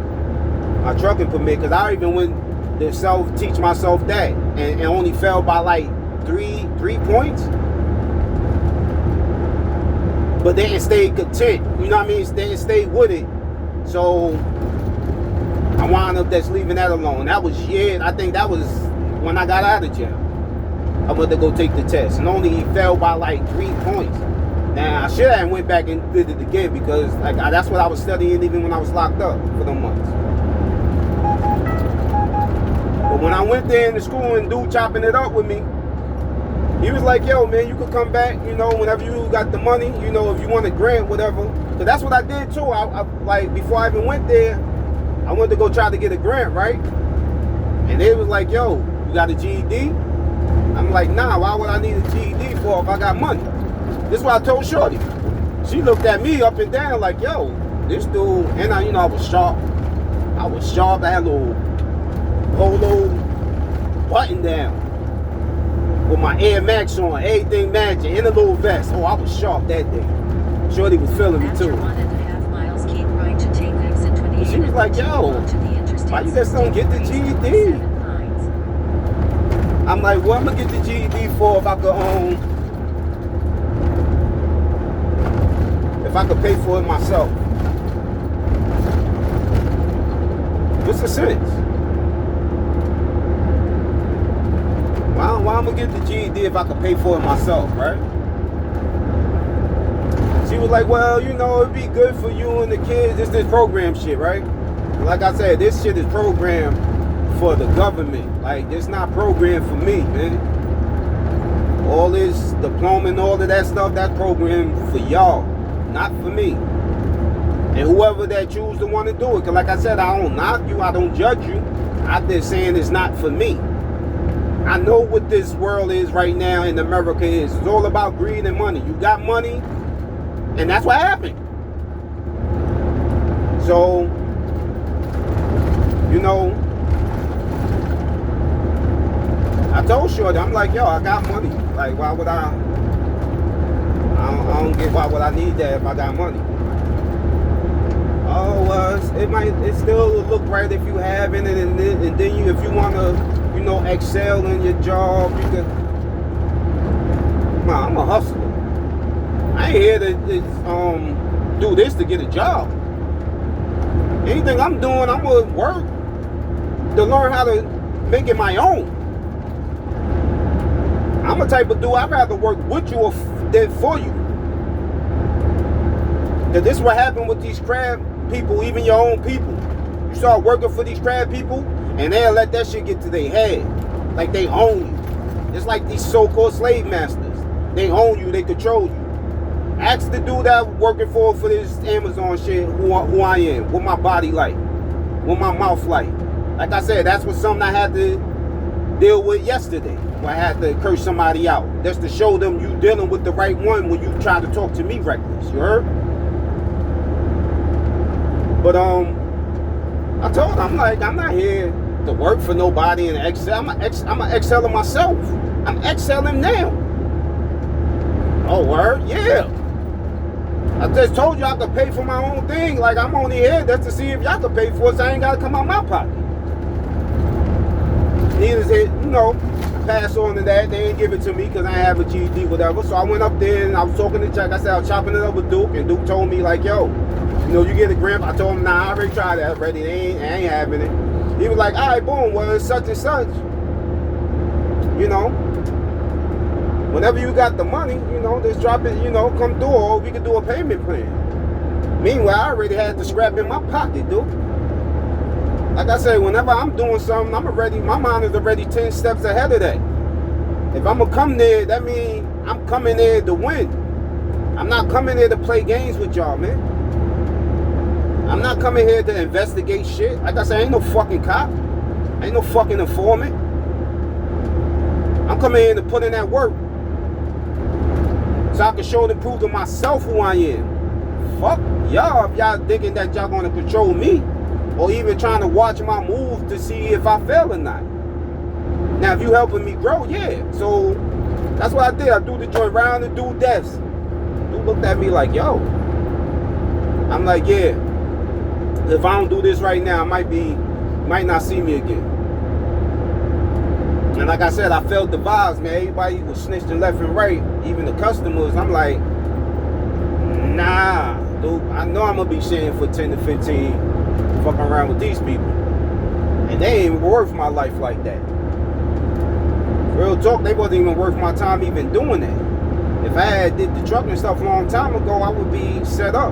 Speaker 1: My trucking permit, because I even went to teach myself that and only fell by like three points. But they didn't stay content. You know what I mean? They didn't stay with it. So I wound up just leaving that alone. That was I think that was when I got out of jail. I went to go take the test and only failed by like 3 points. Now, I should have went back and did it again because that's what I was studying even when I was locked up for them months. But when I went there in the school and dude chopping it up with me, he was like, yo, man, you could come back, whenever you got the money, if you want a grant, whatever. Because that's what I did too. I like, before I even went there, I went to go try to get a grant, right? And they was like, yo, you got a GED? I'm like, nah, why would I need a GED for if I got money? This is what I told Shorty. She looked at me up and down like, yo, this dude, and I was sharp. I was sharp. I had a little polo button down with my Air Max on, everything matching, in a little vest. Oh, I was sharp that day. Shorty was feeling me too.
Speaker 2: After 1.5 miles, keep right to take exit 28.
Speaker 1: She was like, yo, why you just don't get the GED? I'm like, well, I'm gonna get the GED for if I could pay for it myself. What's the sense? Why I'm gonna get the GED if I could pay for it myself, right? She was like, well, it'd be good for you and the kids. It's this program shit, right? Like I said, this shit is programmed for the government. Like, it's not programmed for me, man. All this diploma and all of that stuff, that's programmed for y'all, not for me. And whoever that choose to want to do it. Because like I said, I don't knock you, I don't judge you. I'm just saying it's not for me. I know what this world is right now in America is. It's all about greed and money. You got money, and that's what happened. So, I told Shorty, I'm like, yo, I got money. Like, why would I don't get why would I need that if I got money? Oh, it still look right if you have it, and then if you want to, excel in your job, you can. Nah, I'm a hustler. I ain't here to do this to get a job. Anything I'm doing, I'm gonna work to learn how to make it my own. I'm a type of dude, I'd rather work with you than for you. Cause this is what happened with these crab people, even your own people. You start working for these crab people, and they'll let that shit get to their head. Like they own you. It's like these so-called slave masters. They own you, they control you. Ask the dude that I'm working for this Amazon shit who I am, what my body like, what my mouth like. Like I said, that's what something I had to deal with yesterday. When I had to curse somebody out. That's to show them you dealing with the right one when you try to talk to me reckless. You heard? But I told him, I'm like, I'm not here to work for nobody and excel. I'm excelling myself. I'm excelling now. Oh, word? Yeah. I just told you I could pay for my own thing. Like, I'm only here just to see if y'all could pay for it, so I ain't got to come out my pocket. Neither is it, pass on to that. They didn't give it to me because I ain't have a GED, whatever. So I went up there and I was talking to Chuck. I said, I was chopping it up with Duke, and Duke told me, like, yo, you get a grant. I told him, nah, I already tried that already. I ain't having it. He was like, all right, boom, well, it's such and such. Whenever you got the money, just drop it, come through, or we could do a payment plan. Meanwhile, I already had the scrap in my pocket, dude. Like I said, whenever I'm doing something, my mind is already 10 steps ahead of that. If I'm gonna come there, that means I'm coming there to win. I'm not coming there to play games with y'all, man. I'm not coming here to investigate shit. Like I said, I ain't no fucking cop. I ain't no fucking informant. I'm coming here to put in that work. So I can show and prove to myself who I am. Fuck y'all if y'all thinking that y'all gonna control me. Or even trying to watch my moves to see if I fail or not. Now, if you helping me grow, yeah. So, that's what I did. I threw the joint round and dude desk. Dude looked at me like, yo. I'm like, yeah. If I don't do this right now, might not see me again. And like I said, I felt the vibes, man. Everybody was snitching left and right. Even the customers. I'm like, nah, dude. I know I'm going to be sharing for 10 to 15 fucking around with these people. And they ain't worth my life like that. Real talk, they wasn't even worth my time even doing that. If I had did the trucking stuff a long time ago, I would be set up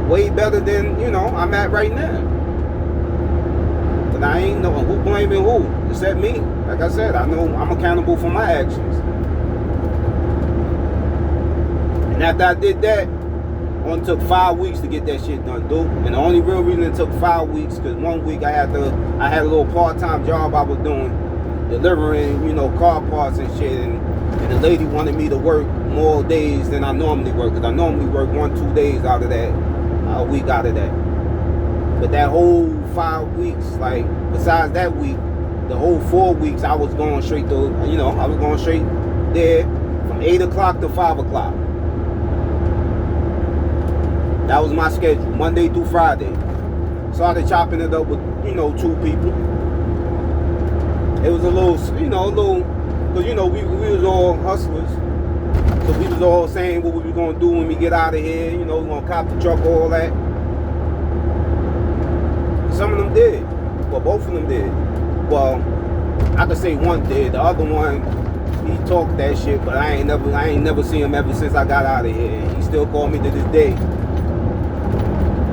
Speaker 1: way better than, you know, I'm at right now. But I ain't know who blaming who, except me. Like I said, I know I'm accountable for my actions. And after I did that, it only took 5 weeks to get that shit done, dude. And the only real reason it took 5 weeks, because 1 week I had a little part-time job I was doing, delivering, you know, car parts and shit. And the lady wanted me to work more days than I normally work, because I normally work 1-2 days out of that, a week out of that. But that whole 5 weeks, like, besides that week, the whole 4 weeks, I was going straight to, you know, I was going straight there from 8 o'clock to 5 o'clock. That was my schedule, Monday through Friday. Started chopping it up with, you know, 2 people. It was a little, because, you know, we was all hustlers. So we was all saying what we was going to do when we get out of here. You know, we're going to cop the truck, all that. Some of them did. Well, both of them did. Well, I could say one did. The other one, he talked that shit, but I ain't never seen him ever since I got out of here. He still called me to this day.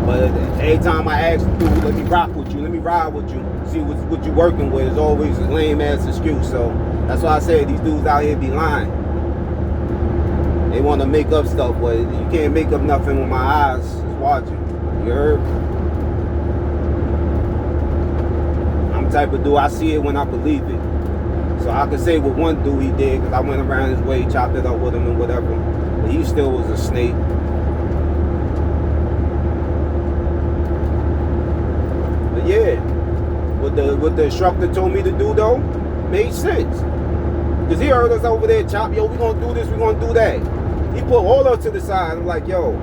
Speaker 1: But every time I ask him, dude, let me rock with you, let me ride with you, see what you working with, is always a lame ass excuse. So that's why I said these dudes out here be lying. They want to make up stuff, but you can't make up nothing when my eyes is watching. You heard? I'm the type of dude, I see it when I believe it. So I can say what one dude he did, because I went around his way, chopped it up with him and whatever. But he still was a snake. But yeah, what the instructor told me to do though, made sense. Because he heard us over there chop, yo, we gonna do this, we gonna do that. He put all us to the side. I'm like, yo,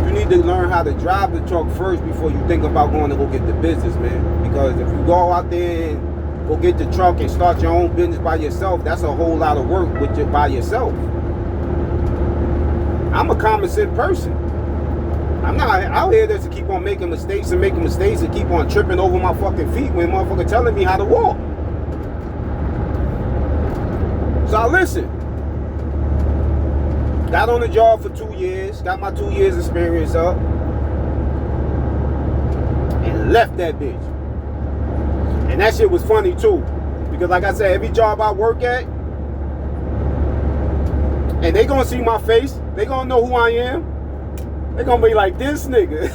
Speaker 1: you need to learn how to drive the truck first before you think about going to go get the business, man. Because if you go out there and go get the truck and start your own business by yourself, that's a whole lot of work by yourself. I'm a common sense person. I'm not out here just to keep on making mistakes and keep on tripping over my fucking feet when motherfucker telling me how to walk. So I listened. Got on the job for 2 years, got my 2 years experience up, and left that bitch. And that shit was funny too. Because like I said, every job I work at, and they gonna see my face, they gonna know who I am. They gonna be like, this nigga.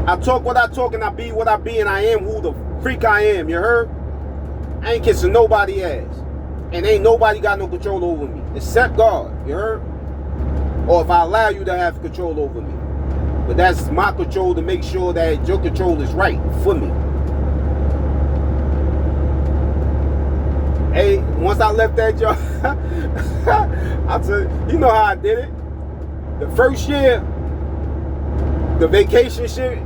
Speaker 1: I talk what I talk and I be what I be, and I am who the freak I am, you heard? I ain't kissing nobody ass. And ain't nobody got no control over me, except God, you heard? Or if I allow you to have control over me. But that's my control, to make sure that your control is right for me. Hey, once I left that job, I said, you know how I did it? The first year, the vacation shit,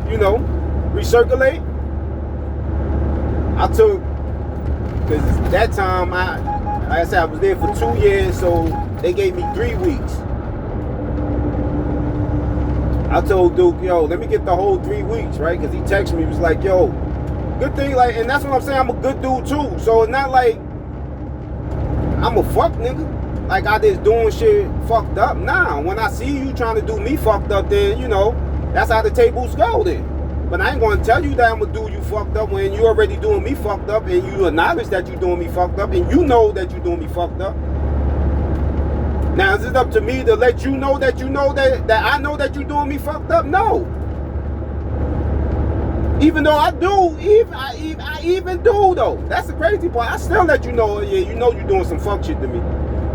Speaker 1: you know, recirculate. I took, because that time, like I said, I was there for 2 years, so they gave me 3 weeks. I told Duke, yo, let me get the whole 3 weeks, right? Because he texted me, he was like, yo, good thing, like, and that's what I'm saying, I'm a good dude too. So it's not like I'm a fuck nigga. Like I just doing shit fucked up. Nah, when I see you trying to do me fucked up, then, you know, that's how the tables go then. But I ain't gonna tell you that I'm gonna do you fucked up when you already doing me fucked up, and you acknowledge that you doing me fucked up, and you know that you doing me fucked up. Now is it up to me to let you know that I know that you doing me fucked up? No. Even though I do, I even do though. That's the crazy part. I still let you know, yeah, you know you doing some fuck shit to me.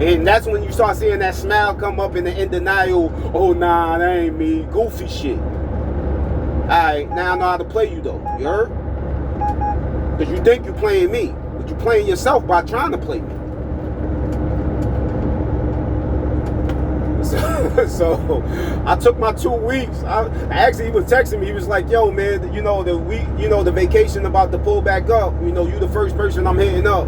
Speaker 1: And that's when you start seeing that smile come up in denial. Oh, nah, that ain't me. Goofy shit. Alright, now I know how to play you though. You heard? Because you think you playing me, but you playing yourself by trying to play me. So I took my 2 weeks. Actually, he was texting me. He was like, yo, man, you know, the vacation about to pull back up. You know, you the first person I'm hitting up.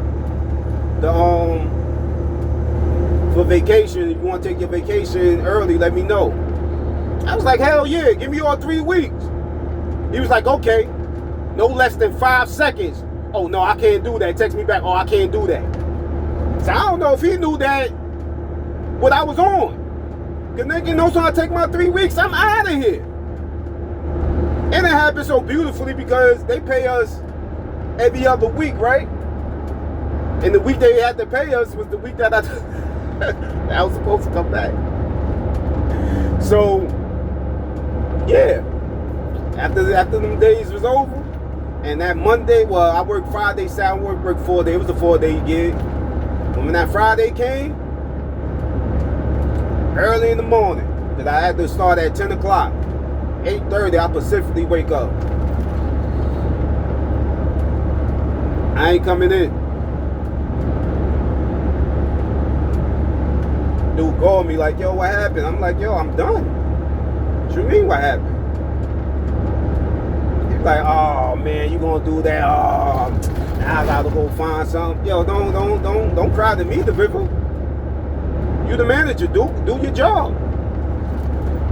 Speaker 1: For vacation, if you want to take your vacation early, let me know. I was like, hell yeah, give me all 3 weeks. He was like, okay. no less than 5 seconds. Oh no, I can't do that. Text me back. Oh, I can't do that. So I don't know if he knew that what I was on. Cause nigga knows when I take my 3 weeks, I'm out of here. And it happened so beautifully because they pay us every other week, right? And the week they had to pay us was the week that I was supposed to come back. So yeah, after them days was over, and that Monday, well, I worked Friday, Saturday, worked 4 days. It was a 4-day gig. When that Friday came, early in the morning, because I had to start at 10 o'clock, 8:30, I specifically wake up. I ain't coming in. Dude called me like, yo, what happened? I'm like, yo, I'm done. What you mean, what happened? He's like, oh man, you gonna do that? Oh, now I gotta go find something. Yo, don't cry to me, the river. You the manager, do your job.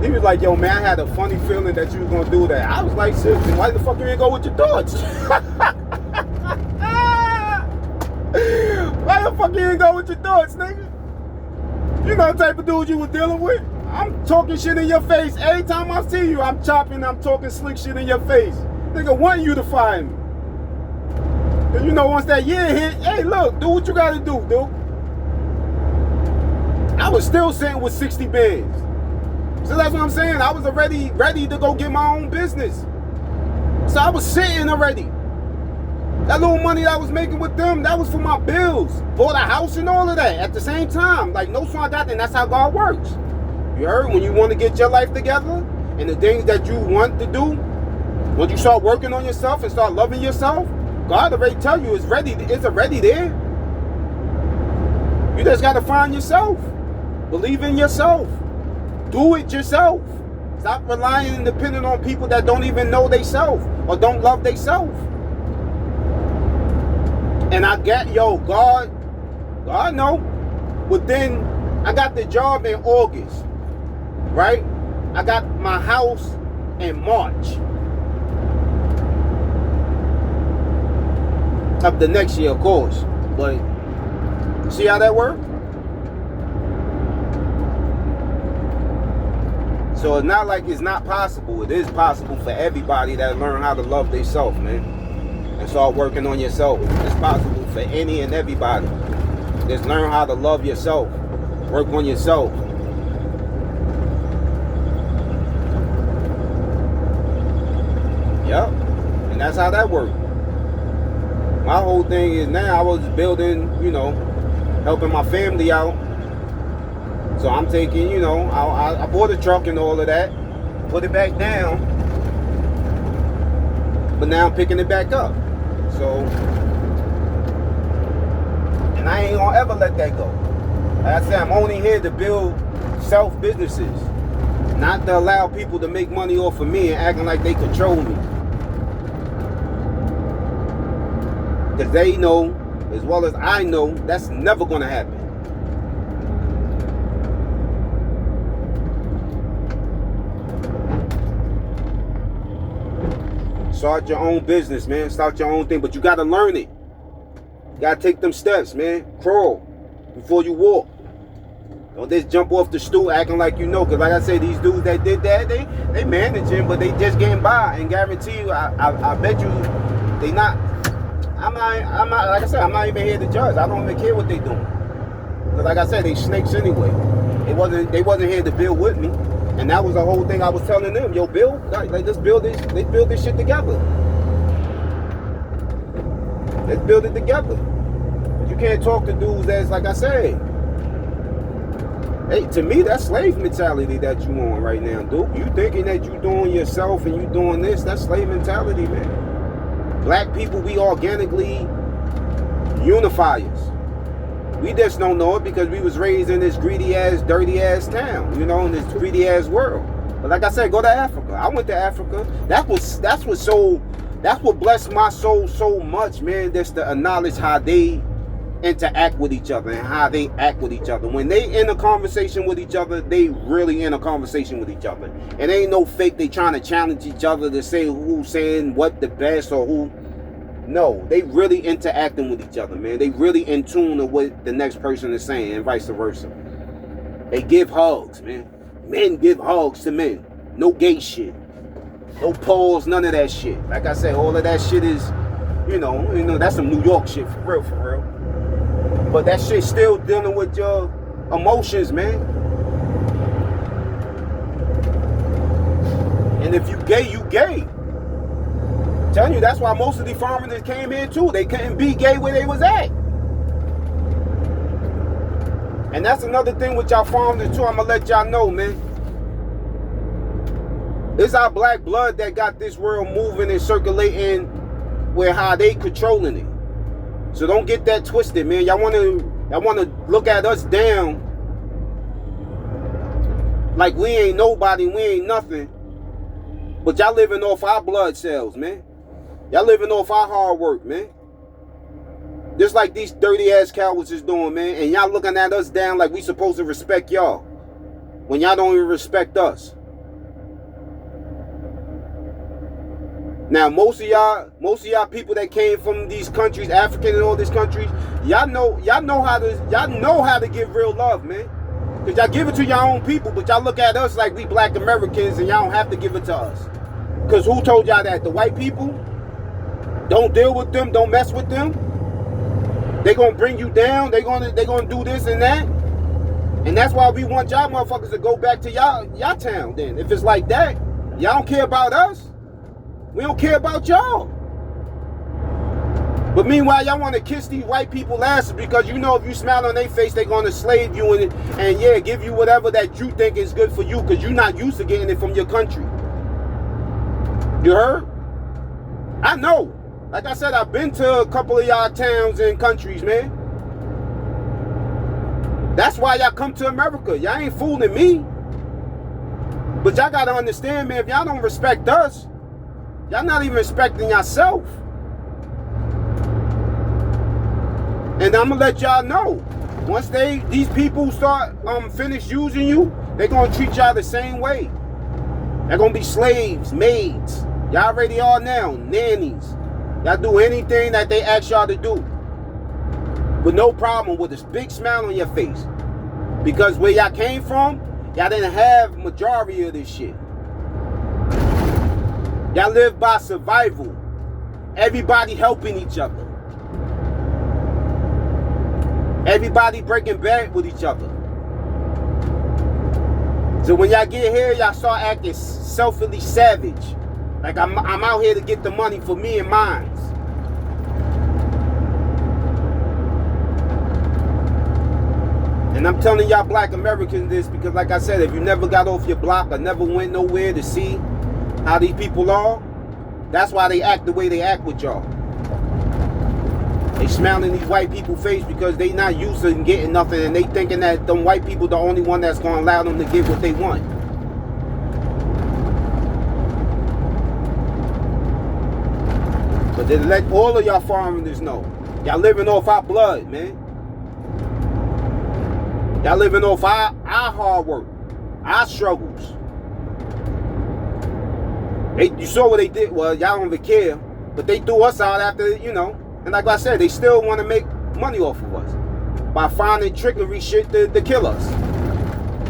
Speaker 1: He was like, yo man, I had a funny feeling that you was gonna do that. I was like, seriously, why the fuck you ain't go with your thoughts? Why the fuck you ain't go with your thoughts, nigga? You know the type of dude you was dealing with? I'm talking shit in your face. Every time I see you, I'm talking slick shit in your face. Nigga, want you to find me. Cause you know once that year hit, hey look, do what you gotta do, dude. I was still sitting with 60 bands. So that's what I'm saying. I was already ready to go get my own business. So I was sitting already. That little money that I was making with them, that was for my bills. Bought a house and all of that at the same time. Like, no song I got, and that's how God works. You heard? When you want to get your life together and the things that you want to do, when you start working on yourself and start loving yourself, God already tell you it's ready. It's already there. You just got to find yourself. Believe in yourself. Do it yourself. Stop relying and depending on people that don't even know they self or don't love they self. And I get, yo, God know. But then I got the job in August, right? I got my house in March of the next year, of course. But see how that works? So it's not like it's not possible. It is possible for everybody that learn how to love themselves, man. And start working on yourself. It's possible for any and everybody. Just learn how to love yourself. Work on yourself. Yep. And that's how that works. My whole thing is now I was building, you know, helping my family out. So I'm taking, you know, I bought a truck and all of that. Put it back down. But now I'm picking it back up. So, and I ain't gonna ever let that go. Like I said, I'm only here to build self-businesses, not to allow people to make money off of me and acting like they control me. Because they know, as well as I know, that's never gonna happen. Start your own business, man. Start your own thing, but you gotta learn it. You gotta take them steps, man. Crawl before you walk. Don't just jump off the stool acting like you know. Cause like I said, these dudes that did that, they managing, but they just getting by. And guarantee you, I bet you, they not. I'm not. Like I said, I'm not even here to judge. I don't even care what they doing. Cause like I said, they snakes anyway. They wasn't here to build with me. And that was the whole thing I was telling them. Yo, build, like let's build this shit together. Let's build it together. But you can't talk to dudes that's, like I said, hey, to me, that's slave mentality that you on right now, dude. You thinking that you doing yourself and you doing this, that's slave mentality, man. Black people, we organically unifiers. We just don't know it because we was raised in this greedy ass, dirty ass town, you know, in this greedy ass world. But like I said, go to Africa. I went to Africa. That's what blessed my soul so much, man. Just to acknowledge how they interact with each other and how they act with each other. When they in a conversation with each other, they really in a conversation with each other. And ain't no fake, they trying to challenge each other to say who's saying what the best or who. No, they really interacting with each other, man. They really in tune to what the next person is saying and vice versa. They give hugs, man. Men give hugs to men. No gay shit. No pause, none of that shit. Like I said, all of that shit is, you know, that's some New York shit, for real. But that shit still dealing with your emotions, man. And if you gay, you gay. I'm telling you, that's why most of the foreigners came in too. They couldn't be gay where they was at. And that's another thing with y'all foreigners too. I'm gonna let y'all know, man. It's our black blood that got this world moving and circulating where how they controlling it. So don't get that twisted, man. Y'all wanna look at us down like we ain't nobody, we ain't nothing. But y'all living off our blood cells, man. Y'all living off our hard work, man. Just like these dirty ass cowards is doing, man. And y'all looking at us down like we supposed to respect y'all, when y'all don't even respect us. Now, most of y'all people that came from these countries, African and all these countries, y'all know how to give real love, man. Cause y'all give it to your own people, but y'all look at us like we black Americans and y'all don't have to give it to us. Cause who told y'all that? The white people? Don't deal with them, don't mess with them. They gonna bring you down, they gonna do this and that. And that's why we want y'all motherfuckers to go back to y'all town then. If it's like that, y'all don't care about us. We don't care about y'all. But meanwhile, y'all want to kiss these white people asses because you know if you smile on their face, they're going to slave you and yeah, give you whatever that you think is good for you because you're not used to getting it from your country. You heard? I know. Like I said, I've been to a couple of y'all towns and countries, man. That's why y'all come to America. Y'all ain't fooling me. But y'all got to understand, man, if y'all don't respect us, y'all not even respecting yourself. And I'm gonna let y'all know, once these people start finish using you, they're gonna treat y'all the same way. They're gonna be slaves, maids. Y'all already are now, nannies. Y'all do anything that they ask y'all to do. With no problem, with this big smile on your face. Because where y'all came from, y'all didn't have majority of this shit. Y'all live by survival. Everybody helping each other. Everybody breaking bad with each other. So when y'all get here, y'all start acting selfishly savage. Like I'm out here to get the money for me and mine. And I'm telling y'all black Americans this because like I said, if you never got off your block or never went nowhere to see how these people are, that's why they act the way they act with y'all. They smiling these white people's face because they not used to getting nothing and they thinking that them white people the only one that's going to allow them to get what they want. But they let all of y'all foreigners know, y'all living off our blood, man. Y'all living off our hard work, our struggles. You saw what they did. Well, y'all don't even care, but they threw us out after, you know. And like I said, they still want to make money off of us by finding trickery shit to kill us,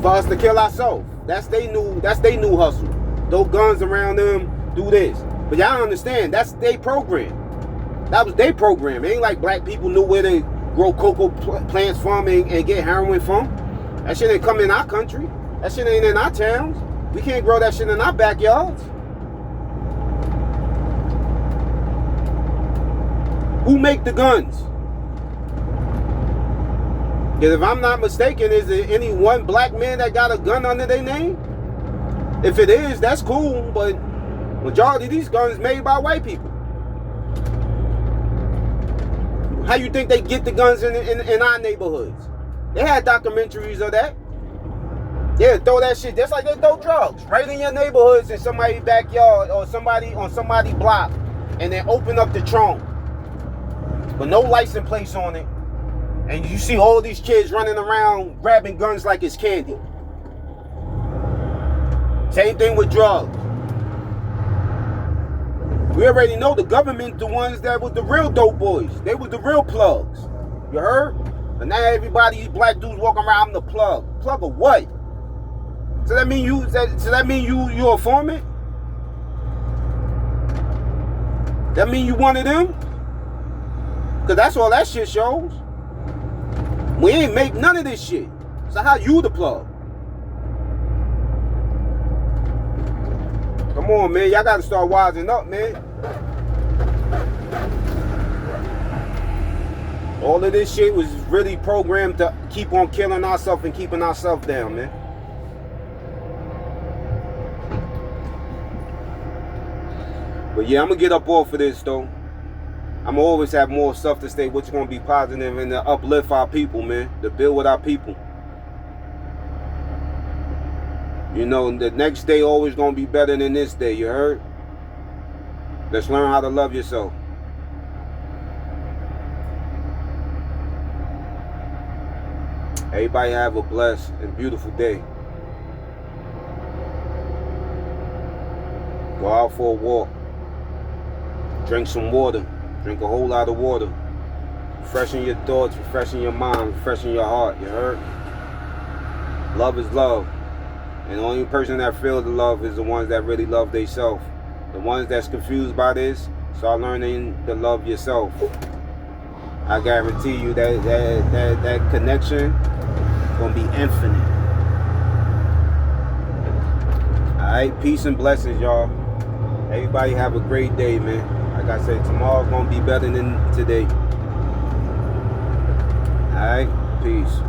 Speaker 1: for us to kill ourselves. That's they new hustle. Those guns around them do this, but y'all understand that's their program. That was their program. It ain't like black people knew where to grow cocoa plants from and get heroin from. That shit ain't come in our country. That shit ain't in our towns. We can't grow that shit in our backyards. Who make the guns? Because if I'm not mistaken, is there any one black man that got a gun under their name? If it is, that's cool, but majority of these guns made by white people. How you think they get the guns in our neighborhoods? They had documentaries of that. Yeah, throw that shit just like they throw drugs right in your neighborhoods in somebody's backyard or somebody on somebody's block, and then open up the trunk. But no license plates on it. And you see all these kids running around grabbing guns like it's candy. Same thing with drugs. We already know the government, the ones that was the real dope boys. They was the real plugs. You heard? But now everybody, these black dudes walking around, I'm the plug. Plug of what? So that mean you a foreman? That mean you one of them? Cause that's all that shit shows. We ain't make none of this shit. So how you the plug? Come on, man. Y'all gotta start wising up, man. All of this shit was really programmed to keep on killing ourselves and keeping ourselves down, man. But yeah, I'm gonna get up off of this though. I'm gonna always have more stuff to say, what's gonna be positive and to uplift our people, man. To build with our people. You know, the next day always gonna be better than this day, you heard? Let's learn how to love yourself. Everybody have a blessed and beautiful day. Go out for a walk. Drink some water. Drink a whole lot of water. Refreshing your thoughts, refreshing your mind, refreshing your heart, you heard? Love is love. And the only person that feels the love is the ones that really love themselves. The ones that's confused by this, start learning to love yourself. I guarantee you that connection is gonna be infinite. Alright, peace and blessings, y'all. Everybody have a great day, man. Like I said, tomorrow's gonna be better than today. Alright, peace.